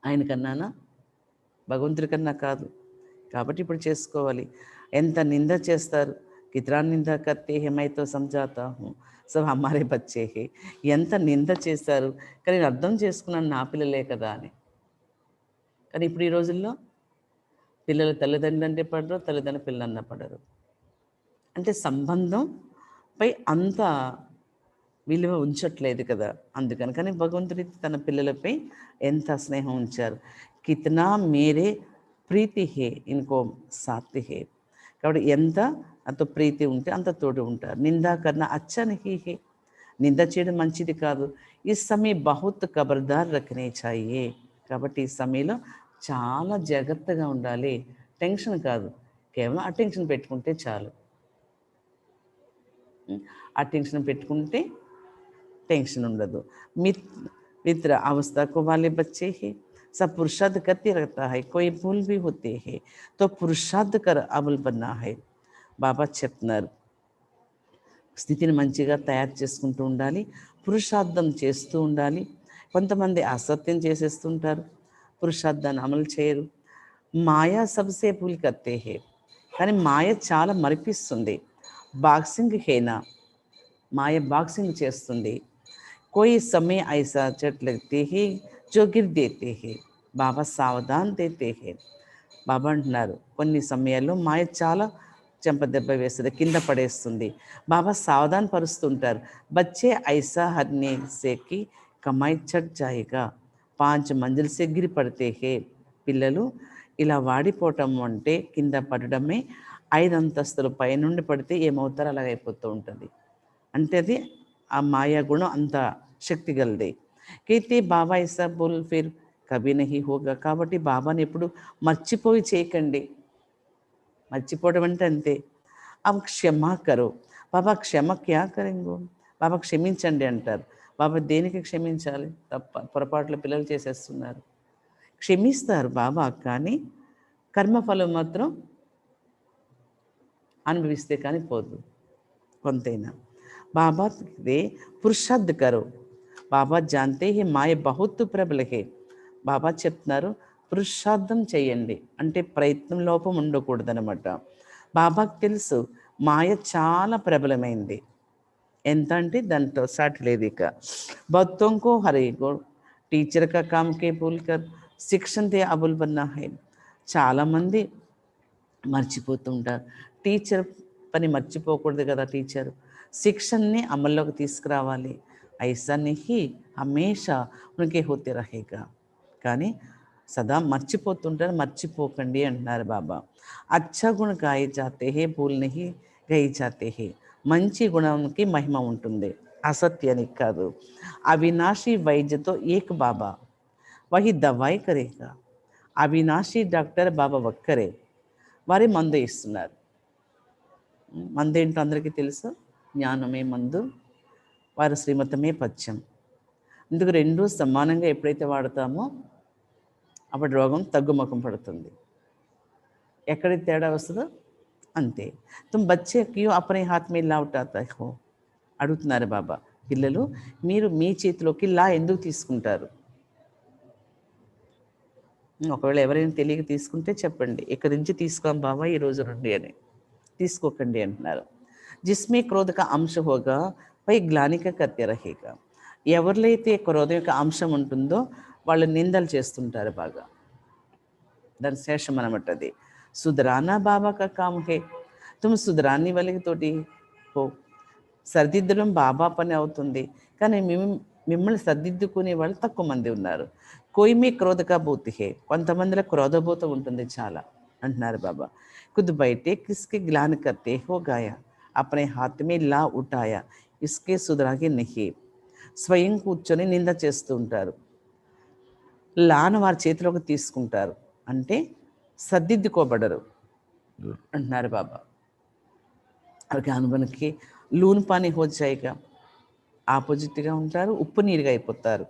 S2: ఆయన కన్నానా? భగవంతుడి కన్నా కాదు. కాబట్టి ఇప్పుడు చేసుకోవాలి. ఎంత నింద చేస్తారు, కితరా నింద కర్తే హే మైతో సమझाता हूँ సబ్ హమారే బచ్చే హే. ఎంత నింద చేస్తారు, కానీ నేను అర్థం చేసుకున్నాను నా పిల్లలే కదా అని. కానీ ఇప్పుడు ఈ రోజుల్లో పిల్లలు తల్లిదండ్రులు అంటే పడరు, తల్లిదండ్రులు పిల్లలన్న పడరు. అంటే సంబంధంపై అంత విలువ ఉంచట్లేదు కదా, అందుకని. కానీ భగవంతుడి తన పిల్లలపై ఎంత స్నేహం ఉంచారు. కితనా మేరే ప్రీతి హే ఇన్కో సాతి హే. కాబట్టి ఎంత అంత ప్రీతి ఉంటే అంత తోడు ఉంటారు. నిందా కన్నా అచ్చా నహీ హే, నింద చేయడం మంచిది కాదు. ఈ సమయం బహుత్ ఖబర్దార్ రఖనే చాయే. కాబట్టి ఈ సమయంలో చాలా జాగ్రత్తగా ఉండాలి. టెన్షన్ కాదు, కేవలం అటెన్షన్ పెట్టుకుంటే చాలు. అటెన్షన్ పెట్టుకుంటే टेंशन ఉండదు. मित्र अवस्था को वाले बच्चे हैं, सब पुरुषार्थ करते रहता है, कोई भूल भी होते हैं तो पुरुषार्थ कर अमल बनना है. బాబా చెప్తున్నారు, స్థితిని మంచిగా తయారు చేసుకుంటూ ఉండాలి, పురుషార్థం చేస్తూ ఉండాలి. కొంతమంది అసత్యం చేసేస్తుంటారు, పురుషార్థాన్ని అమలు చేయరు. మాయా సబ్సే భూల్ కర్తే హే, కానీ మాయ చాలా మరిపిస్తుంది. బాక్సింగ్ హేనా, మాయ బాక్సింగ్ చేస్తుంది. कोई समय ऐसा चट लगते हैं जो गिर देते हैं, బాబా సావధాన్ దేతే హే. బాబా అంటున్నారు, కొన్ని సమయాల్లో మాయ చాలా చెంపదెబ్బ వేస్తుంది, కింద పడేస్తుంది. బాబా సావధాన్ పరుస్తుంటారు. బచ్చే ఐసా హర్నే సేకి కమాయి చట్ జాయిగా 5 మంజిల్ సే గిరి పడితే హే. పిల్లలు ఇలా వాడిపోవటం అంటే కింద పడడమే. 5 అంతస్తుల పైనుండి పడితే ఏమవుతారో అలాగైపోతూ ఉంటుంది. అంటే అది ఆ మాయా గుణం అంత శక్తి గలది. కైతే బాబా ఐసా బోల్ ఫిర్ కభీ నహీ హోగా. కాబట్టి బాబాని ఎప్పుడు మర్చిపోయి చేయకండి. మర్చిపోవడం అంటే అంతే. అవి క్షమా కరో, బాబా క్షమ క్యా కరెంగో, బాబా క్షమించండి అంటారు. బాబా దేనికి క్షమించాలి? పొరపాట్లు పిల్లలు చేసేస్తున్నారు. క్షమిస్తారు బాబా, కానీ కర్మఫలం మాత్రం అనుభవిస్తే కానీ పోదు కొంతైనా. బాబా దే పురుషార్థ్ కరో, బాబా జాంతే హే మాయ బహుత్ ప్రబల హే. బాబా చెప్తున్నారు, పురుషార్థం చేయండి, అంటే ప్రయత్నం లోపం ఉండకూడదనమాట. బాబాకు తెలుసు మాయ చాలా ప్రబలమైంది. ఎంత అంటే దాంతో సాటి లేదు ఇక. భక్తోంకో హరేగో టీచర్ కా కామ్ కే బోల్కర్ శిక్షణ దే అబుల్ బన్నా హై. చాలామంది మర్చిపోతుంటారు. టీచర్ పని మర్చిపోకూడదు కదా టీచర్. శిక్షణని అమల్లోకి తీసుకురావాలి. ఐసా నహీ హమేషా ఉనకే హోతే రహేగా. కానీ సదా మర్చిపోతుంటారు, మర్చిపోకండి అంటున్నారు బాబా. అచ్చా గుణ గాయే జాతే హే, భూల్ నహీ గయి జాతే హే. మంచి గుణంకి మహిమ ఉంటుంది, అసత్యానికి కాదు. అవినాశి వైద్యతో ఏక్ బాబా వహి దవాయి కరేగా. అవినాశి డాక్టర్ బాబా ఒక్కరే, వారి మందు ఇస్తున్నారు. మందు ఏంటో అందరికీ తెలుసు, జ్ఞానమే మందు, వారి శ్రీమతమే పథ్యం. అందుకు రెండూ సమానంగా ఎప్పుడైతే వాడతామో అప్పుడు రోగం తగ్గుముఖం పడుతుంది. ఎక్కడికి తేడా వస్తుందో అంతే. తుమ్ బచ్చే క్యూ అప్నే హాత్ మే లా ఉఠాతా హో. అడుగుతున్నారు బాబా, పిల్లలు మీరు మీ చేతిలోకి లా ఎందుకు తీసుకుంటారు? ఒకవేళ ఎవరైనా తెలియక తీసుకుంటే చెప్పండి, ఇక్కడి నుంచి తీసుకోం బాబా ఈ రోజు నుండి అని. తీసుకోకండి అంటున్నారు. జిస్మే క్రోధక అంశ హోగా పై గ్లానిక కత్య రహేగా. ఎవరిలో అయితే క్రోధం యొక్క అంశం ఉంటుందో వాళ్ళు నిందలు చేస్తుంటారు బాగా. దాని శేషం అనమాట అది. సుధరానా బాబా కా కామ్ హే, తుమ్ సుధరాని వాళ్ళకి తోటి హో. సరిదిద్దడం బాబా పని అవుతుంది, కానీ మిమ్మల్ని సరిదిద్దుకునే వాళ్ళు తక్కువ మంది ఉన్నారు. కోయి మీ క్రోధకా భూతి హే, కొంతమందిలో క్రోధభూత ఉంటుంది చాలా అంటున్నారు బాబా. खुद बैठे किसके ग्लान करते हो गाया, अपने हाथ में లా ఉఠాయా, ఇస్కే సుధరాగే నహి. స్వయం కూర్చొని నింద చేస్తూ ఉంటారు, లాను వారి చేతిలోకి తీసుకుంటారు, అంటే సర్దిద్దుకోబడరు అంటున్నారు బాబా. మనకి లూన్ పానీ హో జాయేగా, ఆపోజిట్గా ఉంటారు, ఉప్పు నీరుగా అయిపోతారు.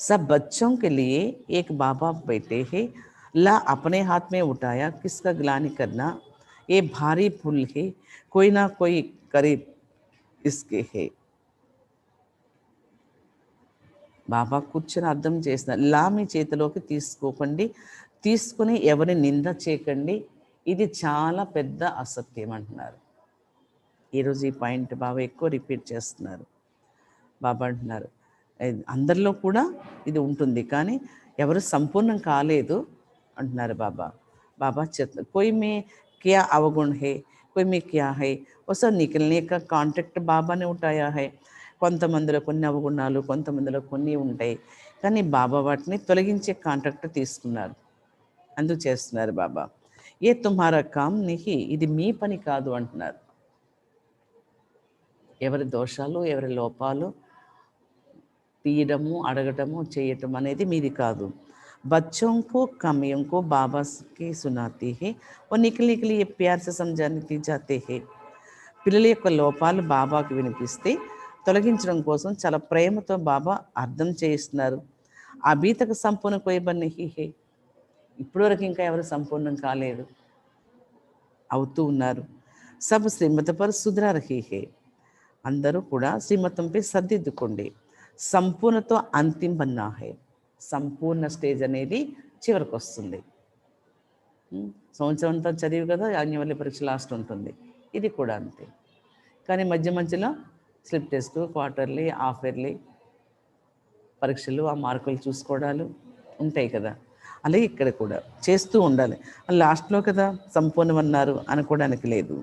S2: सब बच्चों के लिए एक बाबा बैठे हैं, ला अपने हाथ में उठाया किसका ग्लानि करना, ये भारी पुल है, कोई ना कोई करीब इसके है. బాబా కూర్చొని అర్థం చేసిన లా మీ చేతిలోకి తీసుకోకండి, తీసుకుని ఎవరిని నింద చేయకండి, ఇది చాలా పెద్ద అసత్యం అంటున్నారు. ఈరోజు ఈ పాయింట్ బాబా ఎక్కువ రిపీట్ చేస్తున్నారు. బాబా అంటున్నారు అందరిలో కూడా ఇది ఉంటుంది, కానీ ఎవరు సంపూర్ణం కాలేదు అంటున్నారు బాబా. బాబా చెప్తారు कोई में क्या अवगुण है, कोई में क्या है, वो सब निकलने का కాంటాక్ట్ బాబానే ఉంటాయా హై. కొంతమందిలో కొన్ని అవగుణాలు, కొంతమందిలో కొన్ని ఉంటాయి, కానీ బాబా వాటిని తొలగించే కాంట్రాక్ట్ తీసుకున్నారు, అందుకు చేస్తున్నారు బాబా. ఏ తుమ్హారా కామ్ నిహి, ఇది మీ పని కాదు అంటున్నారు. ఎవరి దోషాలు, ఎవరి లోపాలు తీయడము, అడగటము, చేయటం అనేది మీది కాదు. बच्चों को कमियों को बाबा की सुनाती है और निकलने के लिए प्यार से समझाने जाते हैं. పిల్లల యొక్క లోపాలు బాబాకి వినిపిస్తే తొలగించడం కోసం చాలా ప్రేమతో బాబా అర్థం చేయిస్తున్నారు. అభీతకు సంపూర్ణ కోయబన్ని హే, ఇప్పటివరకు ఇంకా ఎవరు సంపూర్ణం కాలేదు, అవుతూ ఉన్నారు. సబ్ శ్రీమత పర్ సుధరా రహీ హే, అందరూ కూడా శ్రీమతంపై సర్దిద్దుకోండి. సంపూర్ణతో అంతిం బన్నా హే, సంపూర్ణ స్టేజ్ అనేది చివరికి వస్తుంది. సంవత్సరం అంతా చదివి కదా యాజ్ఞవల్లి పరీక్ష లాస్ట్ ఉంటుంది, ఇది కూడా అంతే. కానీ మధ్య మధ్యలో slip test, quarterly, half yearly పరీక్షలు, ఆ మార్కులు చూసుకోవడాలు ఉంటాయి కదా, అలాగే ఇక్కడ కూడా చేస్తూ ఉండాలి. లాస్ట్లో కదా సంపూర్ణమన్నారు అనుకోవడానికి లేదు.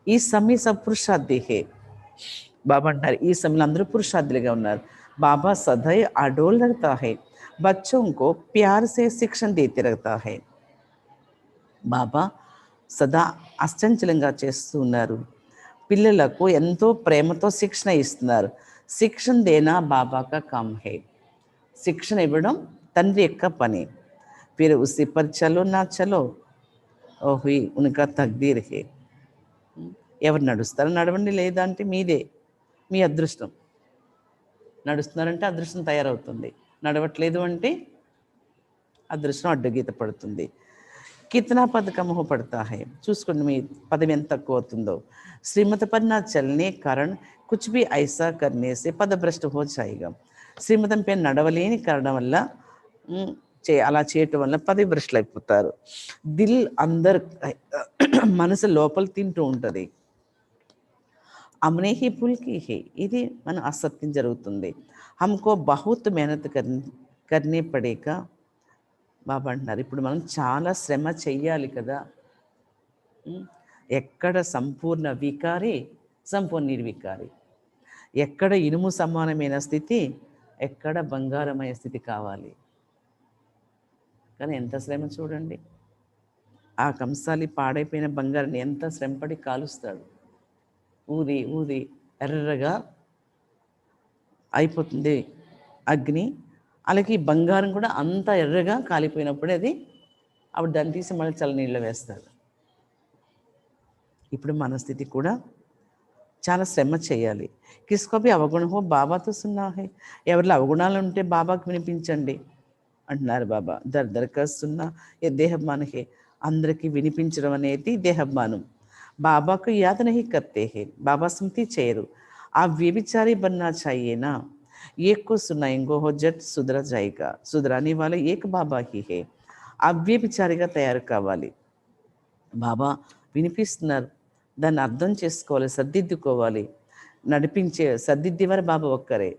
S2: ఈ సమయ సపురుషార్థిహే, బాబా అంటారు ఈ సమయంలో అందరూ పురుషార్థులుగా ఉన్నారు. బాబా సదై అడోల్ రహతా హై, బచ్చోं को प्यार से शिक्षण देते रहता है. బాబా సదా అష్టంచలంగా చేస్తూ ఉన్నారు, పిల్లలకు ఎంతో ప్రేమతో శిక్షణ ఇస్తున్నారు. శిక్షణ దేనా బాబాకా కామ్ హై, శిక్షణ ఇవ్వడం తండ్రి యొక్క పని. ఫిర్ ఉసి పర్ చలో నా చలో ఓహి ఉనకా తక్దీర్ హే, ఎవరు నడుస్తారో నడవండి, లేదా అంటే మీదే, మీ అదృష్టం. నడుస్తున్నారంటే అదృష్టం తయారవుతుంది, నడవట్లేదు అంటే అదృష్టం అడ్డుగీత పడుతుంది. కితనా పథకం హో పడతా హై, చూసుకోండి మీ పదవి ఎంత తక్కువ అవుతుందో. శ్రీమత పర్ నా చల్నే కారణ్ కుచ్ భీ ఐసా కర్నే సే పదభ్రష్ట హో జాయేగా, శ్రీమతంపై నడవలేని కారణం వల్ల అలా చేయటం వల్ల పదవి భ్రష్టులు అయిపోతారు. దిల్ అందరు మనసు లోపల తింటూ ఉంటుంది. అమ్నే హీ పుల్కి హే, ఇది మన అసత్యం జరుగుతుంది. హమ్కో బహుత్ మెహనత్ కర్నే పడేగా, బాబా అంటున్నారు ఇప్పుడు మనం చాలా శ్రమ చెయ్యాలి కదా. ఎక్కడ సంపూర్ణ వికారి, సంపూర్ణ నిర్వికారి, ఎక్కడ ఇనుము సమానమైన స్థితి, ఎక్కడ బంగారమైన స్థితి కావాలి. కానీ ఎంత శ్రమ చూడండి, ఆ కంసాలి పాడైపోయిన బంగారాన్ని ఎంత శ్రమపడి కాలుస్తాడు, ఊది ఊది ఎర్రగా అయిపోతుంది అగ్ని. అలాగే బంగారం కూడా అంత ఎర్రగా కాలిపోయినప్పుడే అది అప్పుడు దాన్ని తీసి మళ్ళీ చల్లనీళ్ళు వేస్తారు. ఇప్పుడు మన స్థితి కూడా చాలా శ్రమ చేయాలి. కిస్కోబి అవగుణ హో బాబాతో సున్నా హై, ఎవరిలో అవగుణాలు ఉంటే బాబాకు వినిపించండి అంటున్నారు బాబా. దర్దర్కా సున్నా ఏ దేహబ్మాన్ హే, అందరికీ వినిపించడం అనేది దేహబ్మానం. బాబాకు యాద నహీ కర్తే హే, బాబా స్మృతి చేయరు. ఆ వ్యభిచారి బన్నా చాయేనా, एक को सुनाएंगो हो जट सुधरा जाएगा, सुधराने वाला एक बाबा ही है. అవ్యభిచారిగా తయారు కావాలి. బాబా వినిపిస్తున్నారు, దాన్ని అర్థం చేసుకోవాలి, సర్దిద్దుకోవాలి. నడిపించే సర్దిద్దేవారు బాబా ఒక్కరే.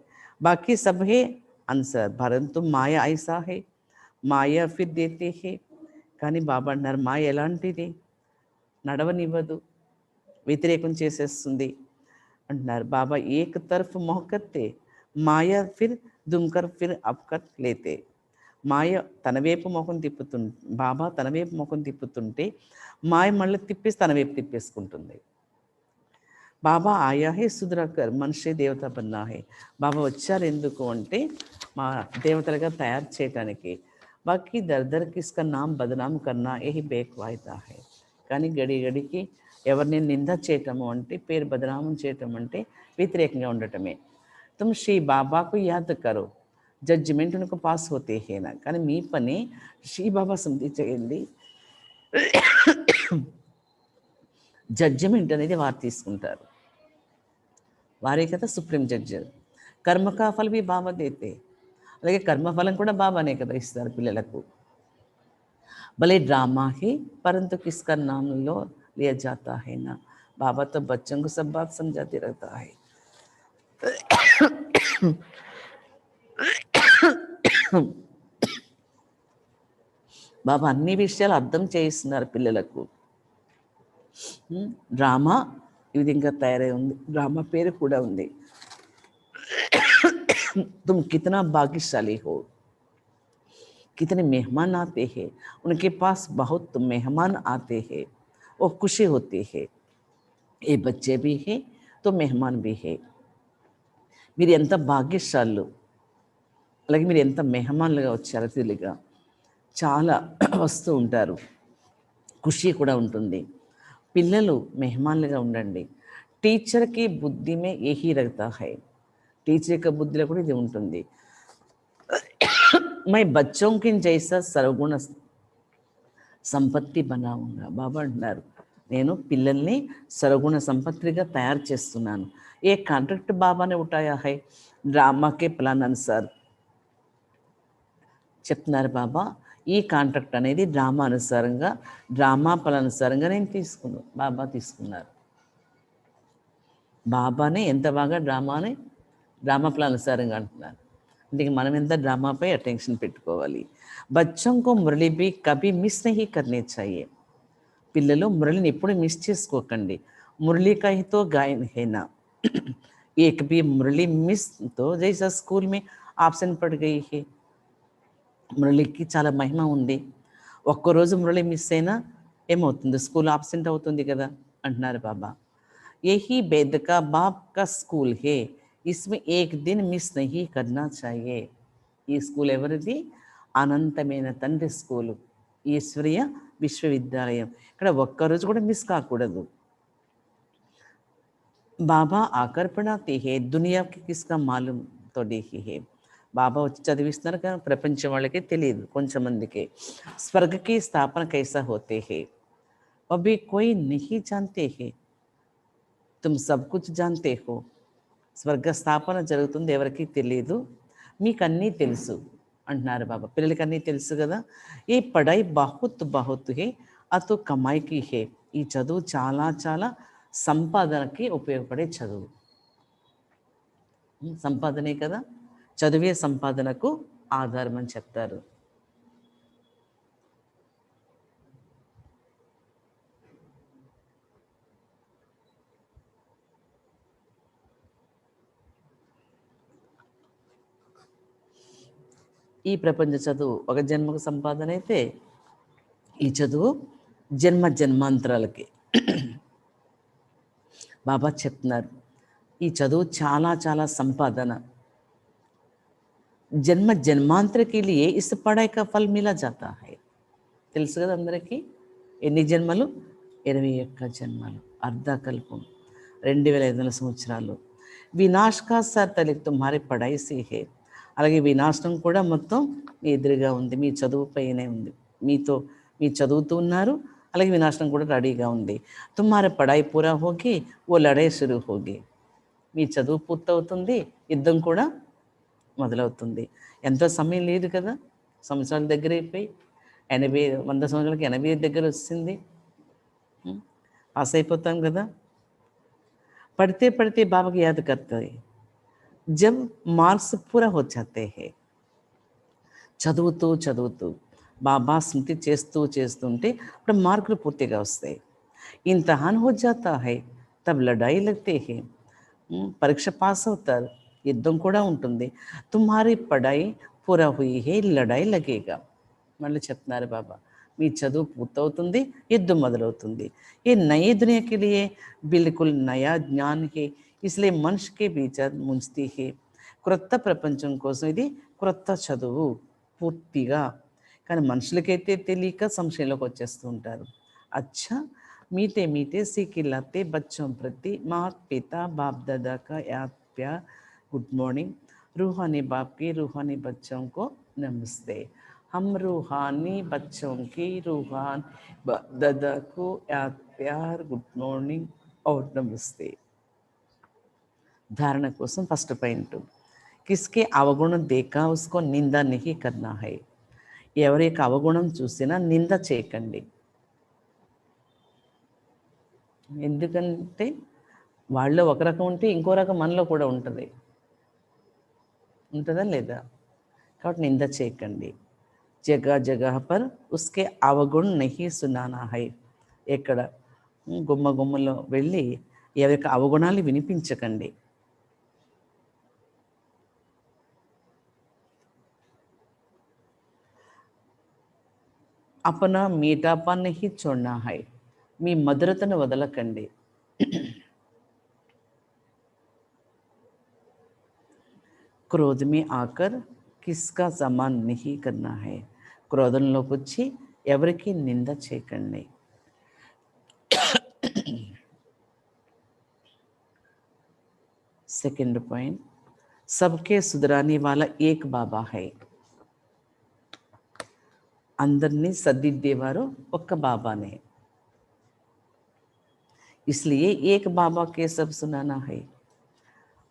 S2: బాకీ సబ్ హే ఆన్సర్, పరంతు మాయ ఐసా హే, మాయ ఫిర్ దేతే హే. కానీ బాబా అంటున్నారు, మాయ ఎలాంటిది, నడవనివ్వదు, వ్యతిరేకం చేసేస్తుంది అంటున్నారు. బాబా ఏక్ తర్ఫ్ మొహకత్తే, మాయ ఫిర్ దుమ్కర్ ఫిర్ అప్కట్ లేతే. మాయ తన వైపు ముఖం బాబా తన వైపు ముఖం తిప్పుతుంటే మాయ మళ్ళీ తిప్పేసి తన వైపు తిప్పేసుకుంటుంది. బాబా ఆయా హే సుధరాకర్ మనిషి దేవత బన్నా హే. బాబా వచ్చారు ఎందుకు అంటే మా దేవతలుగా తయారు చేయటానికి. బాకీ దర్ కిస్కా నామ్ బదనాం కన్నా ఏ బేక్ వాయిదా హే. కానీ గడి గడికి ఎవరిని నింద చేయటము అంటే, పేరు బదనామం చేయటం అంటే వ్యతిరేకంగా ఉండటమే. తుమ్ శ్రీ బాబాకు యాద్ కరో, జడ్జిమెంట్ ఉనకు పాస్ హోతే హేనా. కానీ మీ పని శ్రీ బాబా స్మృతి చేయండి, జడ్జిమెంట్ అనేది వారు తీసుకుంటారు, వారే కదా సుప్రీం జడ్జి. కర్మకా ఫల్ బి బాబా దేతే, అలాగే కర్మఫలం కూడా బాబానే కదా ఇస్తారు పిల్లలకు. భలే డ్రామా హే परंतु किसका नाम लो लिया जाता है ना. बाबा तो बच्चों को सब बात समझाते रहता है. బాబా అన్ని విషయాలు అర్థం చేయిస్తున్నారు పిల్లలకు. డ్రామా ఈ విధంగా తయారై ఉంది, డ్రామా పేరు కూడా ఉంది. तुम कितना भाग्यशाली हो, कितने मेहमान आते हैं, उनके पास बहुत मेहमान आते हैं, वो खुशी होती है. ये बच्चे भी हैं तो मेहमान भी है. మీరు ఎంత భాగ్యశాలు, అలాగే మీరు ఎంత మెహమాన్లుగా వచ్చారు, అతిథులుగా చాలా వస్తూ ఉంటారు, ఖుషి కూడా ఉంటుంది. పిల్లలు మెహమాన్లుగా ఉండండి. టీచర్కి బుద్ధి మే ఏహీ రగతా హై, టీచర్ యొక్క బుద్ధిలో కూడా ఇది ఉంటుంది. మై బచ్చోంకి జైసా సర్వగుణ సంపత్తి బనావుంగా. బాబా అంటున్నారు, నేను పిల్లల్ని సర్వగుణ సంపత్తిగా తయారు చేస్తున్నాను. ఏ కాంట్రాక్ట్ బాబానే ఉటాయా హై, డ్రామాకే ప్లాన్ అనుసార్ చెప్తున్నారు బాబా. ఈ కాంట్రాక్ట్ అనేది డ్రామా అనుసారంగా, డ్రామా ప్లాన్ అనుసారంగా నేను తీసుకున్నాను, బాబా తీసుకున్నారు. బాబానే ఎంత బాగా డ్రామా ప్లాన్ అనుసారంగా అంటున్నారు. అంటే మనం ఎంత డ్రామాపై అటెన్షన్ పెట్టుకోవాలి. బచ్చంకో మురళి బి కభీ మిస్ నహీ కర్నే చాహియే. పిల్లలు మురళిని ఎప్పుడు మిస్ చేసుకోకండి. మురళి కహితో గాయన్ హేనా, ఏక్ బి మురళి మిస్ తో జైసా స్కూల్ మే ఆబ్సెంట్ పడ్ గయి హే. మురళికి చాలా మహిమ ఉంది. ఒక్కరోజు మురళి మిస్ అయినా ఏమవుతుంది, స్కూల్ ఆబ్సెంట్ అవుతుంది కదా అంటున్నారు బాబా. యహీ వేద కా బాప్ కా స్కూల్ హే, ఇస్మే ఏక్ దిన్ మిస్ నహీ కర్నా చాహియే. ఈ స్కూల్ ఎవరిది, అనంతమైన తండ్రి స్కూలు, ఈశ్వరీయ విశ్వవిద్యాలయం. ఇక్కడ ఒక్కరోజు కూడా మిస్ కాకూడదు. బాబా ఆకర్ పడాతే హే, దునియాకి కిస్కా మాలూమ్ తోడే హే. బాబా వచ్చి చదివిస్తున్నారు కానీ ప్రపంచం వాళ్ళకి తెలియదు, కొంచెం మందికి. స్వర్గకి స్థాపన కైసా హోతే హే, అభి కోయి నహీ జాన్తే హే, తుమ్ సబ్ కుచ్ జాన్తే హో. స్వర్గ స్థాపన జరుగుతుంది, ఎవరికి తెలియదు, మీకు అన్నీ తెలుసు అంటున్నారు బాబా. పిల్లలకి అన్నీ తెలుసు కదా. ఈ పడాయి బహుత్ బహుత్ హే అతో కమాయికి హే. ఈ చదువు చాలా చాలా సంపాదనకి ఉపయోగపడే చదువు. సంపాదనే కదా, చదువే సంపాదనకు ఆధారం అని చెప్తారు. ఈ ప్రపంచ చదువు ఒక జన్మకు సంపాదన అయితే, ఈ చదువు జన్మ జన్మాంతరాలకి. బాబా చెప్తున్నారు, ఈ చదువు చాలా చాలా సంపాదన. జన్మ జన్మాంతరకి లియే ఇస్ పడాయి కా ఫల్ మిలా జాతా హై. తెలుసు కదా అందరికీ. ఎన్ని జన్మలు, 21 జన్మలు, అర్ధకల్పం, 2500 సంవత్సరాలు. వినాశ్ కా సతలిక్ తుమ్హారే పడాయి సే హే. అలాగే వినాశనం కూడా మొత్తం మీ ఎదురుగా ఉంది, మీ చదువు పైనే ఉంది. మీరు చదువుతూ ఉన్నారు, అలాగే వినాశనం కూడా రెడీగా ఉంది. తుమ్హారే పడాయి పూరా హోగి ఓ లడాయి షురూ హోగి. మీ చదువు పూర్తవుతుంది, యుద్ధం కూడా మొదలవుతుంది. ఎంతో సమయం లేదు కదా, సంవత్సరాల దగ్గర అయిపోయి 80 100 సంవత్సరాలకి 80 దగ్గర వచ్చింది. పాస్ అయిపోతాం కదా. पढ़ते पढ़ते बाबा की याद करते हैं जब मार्क्स पूरा हो जाते हैं. చదువుతూ చదువుతూ బాబా స్మృతి చేస్తూ చేస్తుంటే అప్పుడు మార్కులు పూర్తిగా వస్తాయి. इम्तिहान हो जाता है तब लड़ाई लगते हैं. పరీక్ష పాస్ అవుతారు, యుద్ధం కూడా ఉంటుంది. తుమ్హారీ పడాయి పూరా హుయి హే లడాయి లగేగా. మళ్ళీ చెప్తున్నారు బాబా, మీ చదువు పూర్తవుతుంది, యుద్ధం మొదలవుతుంది. ఏ నయే దునియా కే లియే బిల్కుల్ నయా జ్ఞాన్ హే ఇస్లియే మనుష్ కే బీచర్ ముంచుతీ హే. క్రొత్త ప్రపంచం కోసం ఇది క్రొత్త చదువు పూర్తిగా. కానీ మనుషులకైతే తెలియక సంశయంలోకి వచ్చేస్తూ ఉంటారు. అచ్చా मीठे मीठे से खिलाते बच्चों प्रति माता पिता बाप दादा का याद प्यार. Good morning. रूहानी बाप के रूहानी बच्चों को नमस्ते. हम रूहानी बच्चों की रूहान दादा को याद प्यार, गुड मॉर्निंग और नमस्ते. धारणा కోసం ఫస్ట్ పాయింట్, किसके అవగుణం देखा उसको నింద नहीं करना है. ఎవరి యొక్క అవగుణం చూసినా నింద చేయకండి. ఎందుకంటే వాళ్ళు ఒక రకం ఉంటే ఇంకో రకం మనలో కూడా ఉంటుంది, ఉంటుందా లేదా? కాబట్టి నింద చేయకండి. జగహ జగహ పర్ ఉస్కే అవగుణ్ నహీ సునానా హై. ఎక్కడ గుమ్మ గుమ్మలో వెళ్ళి ఎవరి యొక్క అవగుణాలు వినిపించకండి. అపనా మీఠాపా నహీ చోడ్నా హై. మీ మధురతను వదలకండి. క్రోధ మే ఆకర్ కిస్కా సమాన్ నహీ కర్నా హై. క్రోధంలోకి వచ్చి ఎవరికి నింద చేయకండి. సెకండ్ పాయింట్, సబ్కే సుధరానే వాలా ఏక్ బాబా హై. అందరినీ సర్దిద్దేవారు ఒక్క బాబానే. इसलिए एक बाबा के सब सुनाना है.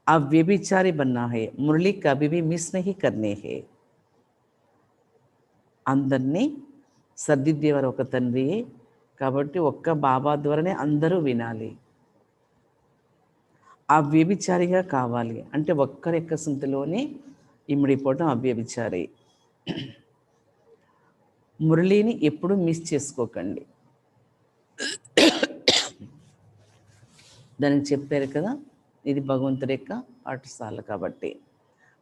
S2: अब व्यभिचारी बनना है, मुरली कभी भी मिस नहीं करने हैं. అందరినీ సర్దిద్దేవారు ఒక తండ్రియే కాబట్టి ఒక్క బాబా ద్వారానే అందరూ వినాలి. అవ్యభిచారిగా కావాలి అంటే ఒక్కరి యొక్క సొంతలోనే ఇమిడిపోవడం అవ్యభిచారి. మురళిని ఎప్పుడు మిస్ చేసుకోకండి. దానికి చెప్పారు కదా, ఇది భగవంతుడి యొక్క పాఠశాల కాబట్టి.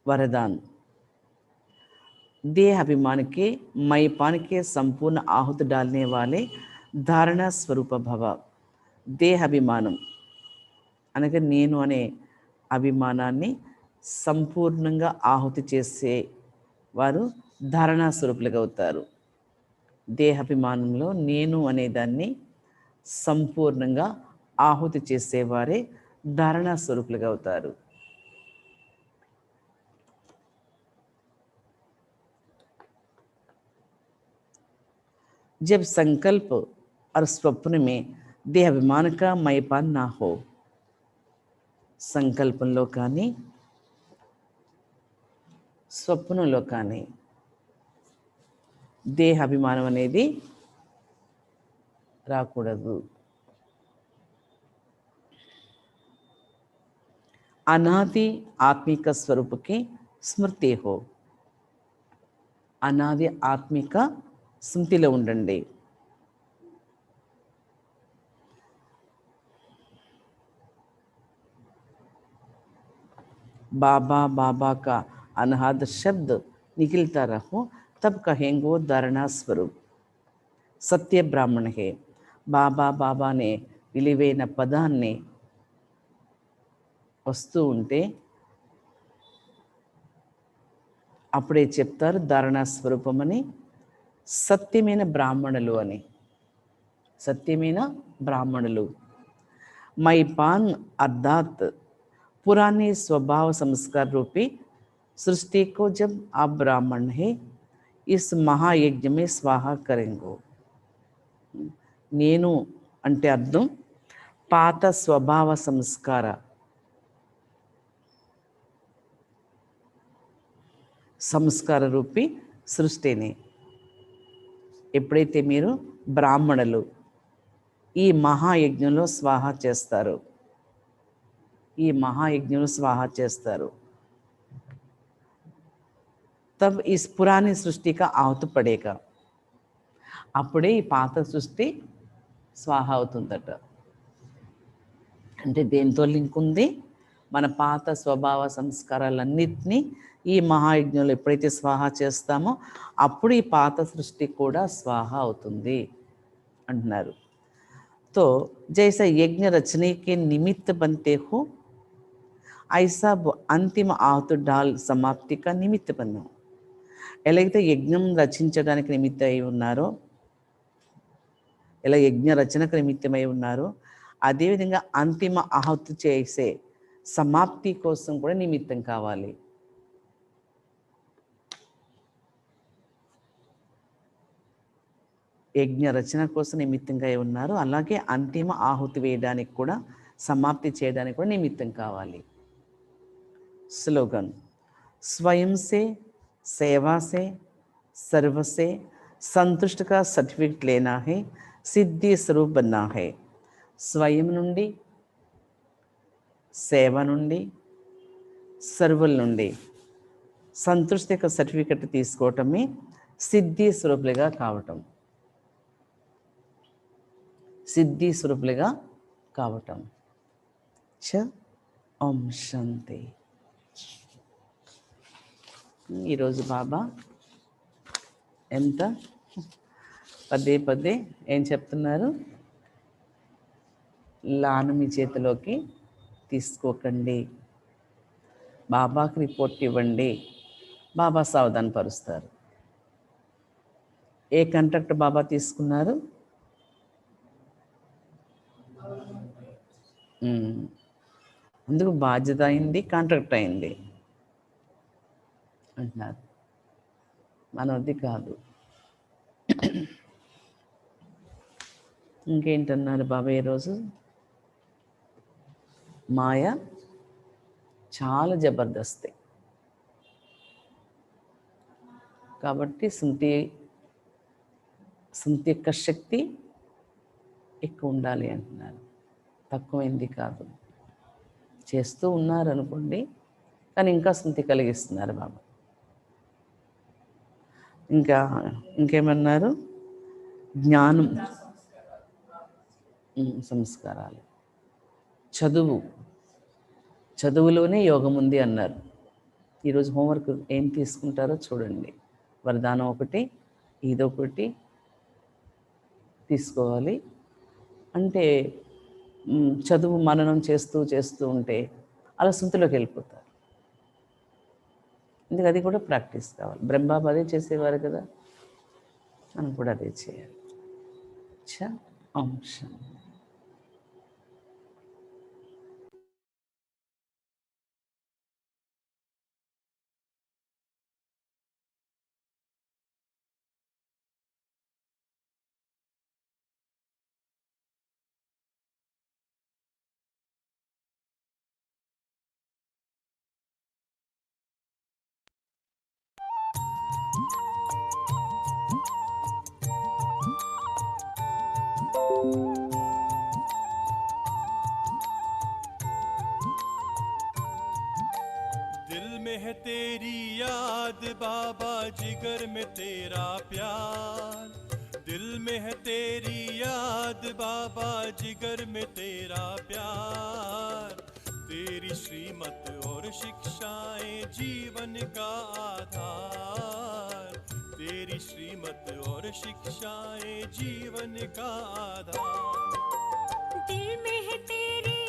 S2: వరదాన్, देह अभिमान के मैपान के संपूर्ण आहुत डालने वाले धारणा स्वरूप भव. దేహ అభిమానం అనగా నేను అనే అభిమానాన్ని సంపూర్ణంగా ఆహుతి చేసే వారు ధారణా స్వరూపులుగా అవుతారు. దేహాభిమానంలో నేను అనేదాన్ని సంపూర్ణంగా ఆహుతి చేసేవారే ధారణా స్వరూపులుగా అవుతారు. जब संकल्प और स्वप्न में देह अभिमान का मैपान ना हो. సంకల్పంలో కానీ స్వప్నంలో కానీ దేహ అభిమానం అనేది రాకూడదు. అనాది ఆత్మిక స్వరూపకి స్మృతి హో. అనాది ఆత్మిక స్మృతిలో ఉండండి. बाबा बाबा का अनहद शब्द निकलता रहो तब कहेंगे धारणा स्वरूप. సత్య బ్రాహ్మణ హే. బాబా బాబా అనే విలువైన పదాన్ని వస్తూ ఉంటే అప్పుడే చెప్తారు ధారణా స్వరూపం అని, సత్యమైన బ్రాహ్మణులు అని. సత్యమైన బ్రాహ్మణులు. మైపాన్ అర్థాత్ पुराने स्वभाव संस्कार रूपी सृष्टि को जब आप ब्राह्मण है इस महायज्ञ में स्वाहा करेंगे. నేను అంటే అర్థం పాత స్వభావ సంస్కార సంస్కార రూపి సృష్టిని. ఎప్పుడైతే మీరు బ్రాహ్మణులు ఈ మహాయజ్ఞంలో స్వాహ చేస్తారు, ఈ మహాయజ్ఞంలో స్వాహ చేస్తారు, తబ్ ఇస్ పురాణి సృష్టి కా ఆహుతి పడేగా, అప్పుడే ఈ పాత సృష్టి స్వాహ అవుతుందట. అంటే దేంతో లింక్ ఉంది? మన పాత స్వభావ సంస్కారాలన్నింటినీ ఈ మహాయజ్ఞంలో ఎప్పుడైతే స్వాహ చేస్తామో అప్పుడు ఈ పాత సృష్టి కూడా స్వాహ అవుతుంది అంటున్నారు. तो जैसा यज्ञ रचने के निमित्त बनते हो ऐसा अंतिम आहुति डाल समाप्ति का निमित्त बनो. ఎలాగైతే యజ్ఞం రచించడానికి నిమిత్తమై ఉన్నారో, ఎలా యజ్ఞ రచనకు నిమిత్తమై ఉన్నారో, అదేవిధంగా అంతిమ ఆహుతి చేసే సమాప్తి కోసం కూడా నిమిత్తం కావాలి. యజ్ఞ రచన కోసం నిమిత్తంగా ఉన్నారు, అలాగే అంతిమ ఆహుతి వేయడానికి కూడా, సమాప్తి చేయడానికి కూడా నిమిత్తం కావాలి. స్లోగన్: స్వయం సే సేవా సే सर्व से संतुष्ट का सर्टिफिकेट लेना है, సిద్ధి స్వరూప్ బన్నా హై. స్వయం నుండి, సేవ నుండి, సర్వుల నుండి సంతృష్టి యొక్క సర్టిఫికెట్ తీసుకోవటమే సిద్ధి స్వరూపులుగా కావటం. సిద్ధి స్వరూపులుగా కావటం. చ ఓం శాంతి. ఈరోజు బాబా ఎంత పదే పదే ఏం చెప్తున్నారు? లాను మీ చేతిలోకి తీసుకోకండి, బాబాకి రిపోర్ట్ ఇవ్వండి. బాబా సావధాన పరుస్తారు. ఏ కాంట్రాక్ట్ బాబా తీసుకున్నారు? అందుకు బాధ్యత అయింది, కాంట్రాక్ట్ అయింది అంటున్నారు. మనది కాదు. ఇంకేంటన్నారు బాబా ఈరోజు? మాయ చాలా జబర్దస్త్, కాబట్టి సుంతి యొక్క శక్తి ఎక్కువ ఉండాలి అంటున్నారు. తక్కువైంది కాదు. చేస్తూ ఉన్నారు అనుకోండి, కానీ ఇంకా సుంతి కలిగిస్తున్నారు బాబా. ఇంకేమన్నారు? జ్ఞానం, సంస్కారాలు, చదువులోనే యోగం ఉంది అన్నారు. ఈరోజు హోంవర్క్ ఏం తీసుకుంటారో చూడండి. వరదానం ఒకటి, ఇదొకటి తీసుకోవాలి. అంటే చదువు మననం చేస్తూ ఉంటే అలా సుంతిలోకి వెళ్ళిపోతారు. ఎందుకు? అది కూడా ప్రాక్టీస్ కావాలి. బ్రహ్మబాబు అదే చేసేవారు కదా, మనం కూడా అదే చేయాలి. అంశం.
S3: दिल में है तेरी याद बाबा, जिगर में तेरा प्यार. दिल में है तेरी याद बाबा, जिगर में तेरा प्यार. तेरी श्रीमत और शिक्षाएं जीवन का आधार. तेरी श्रीमत और शिक्षाएं जीवन का आधार.
S4: दिल में है तेरी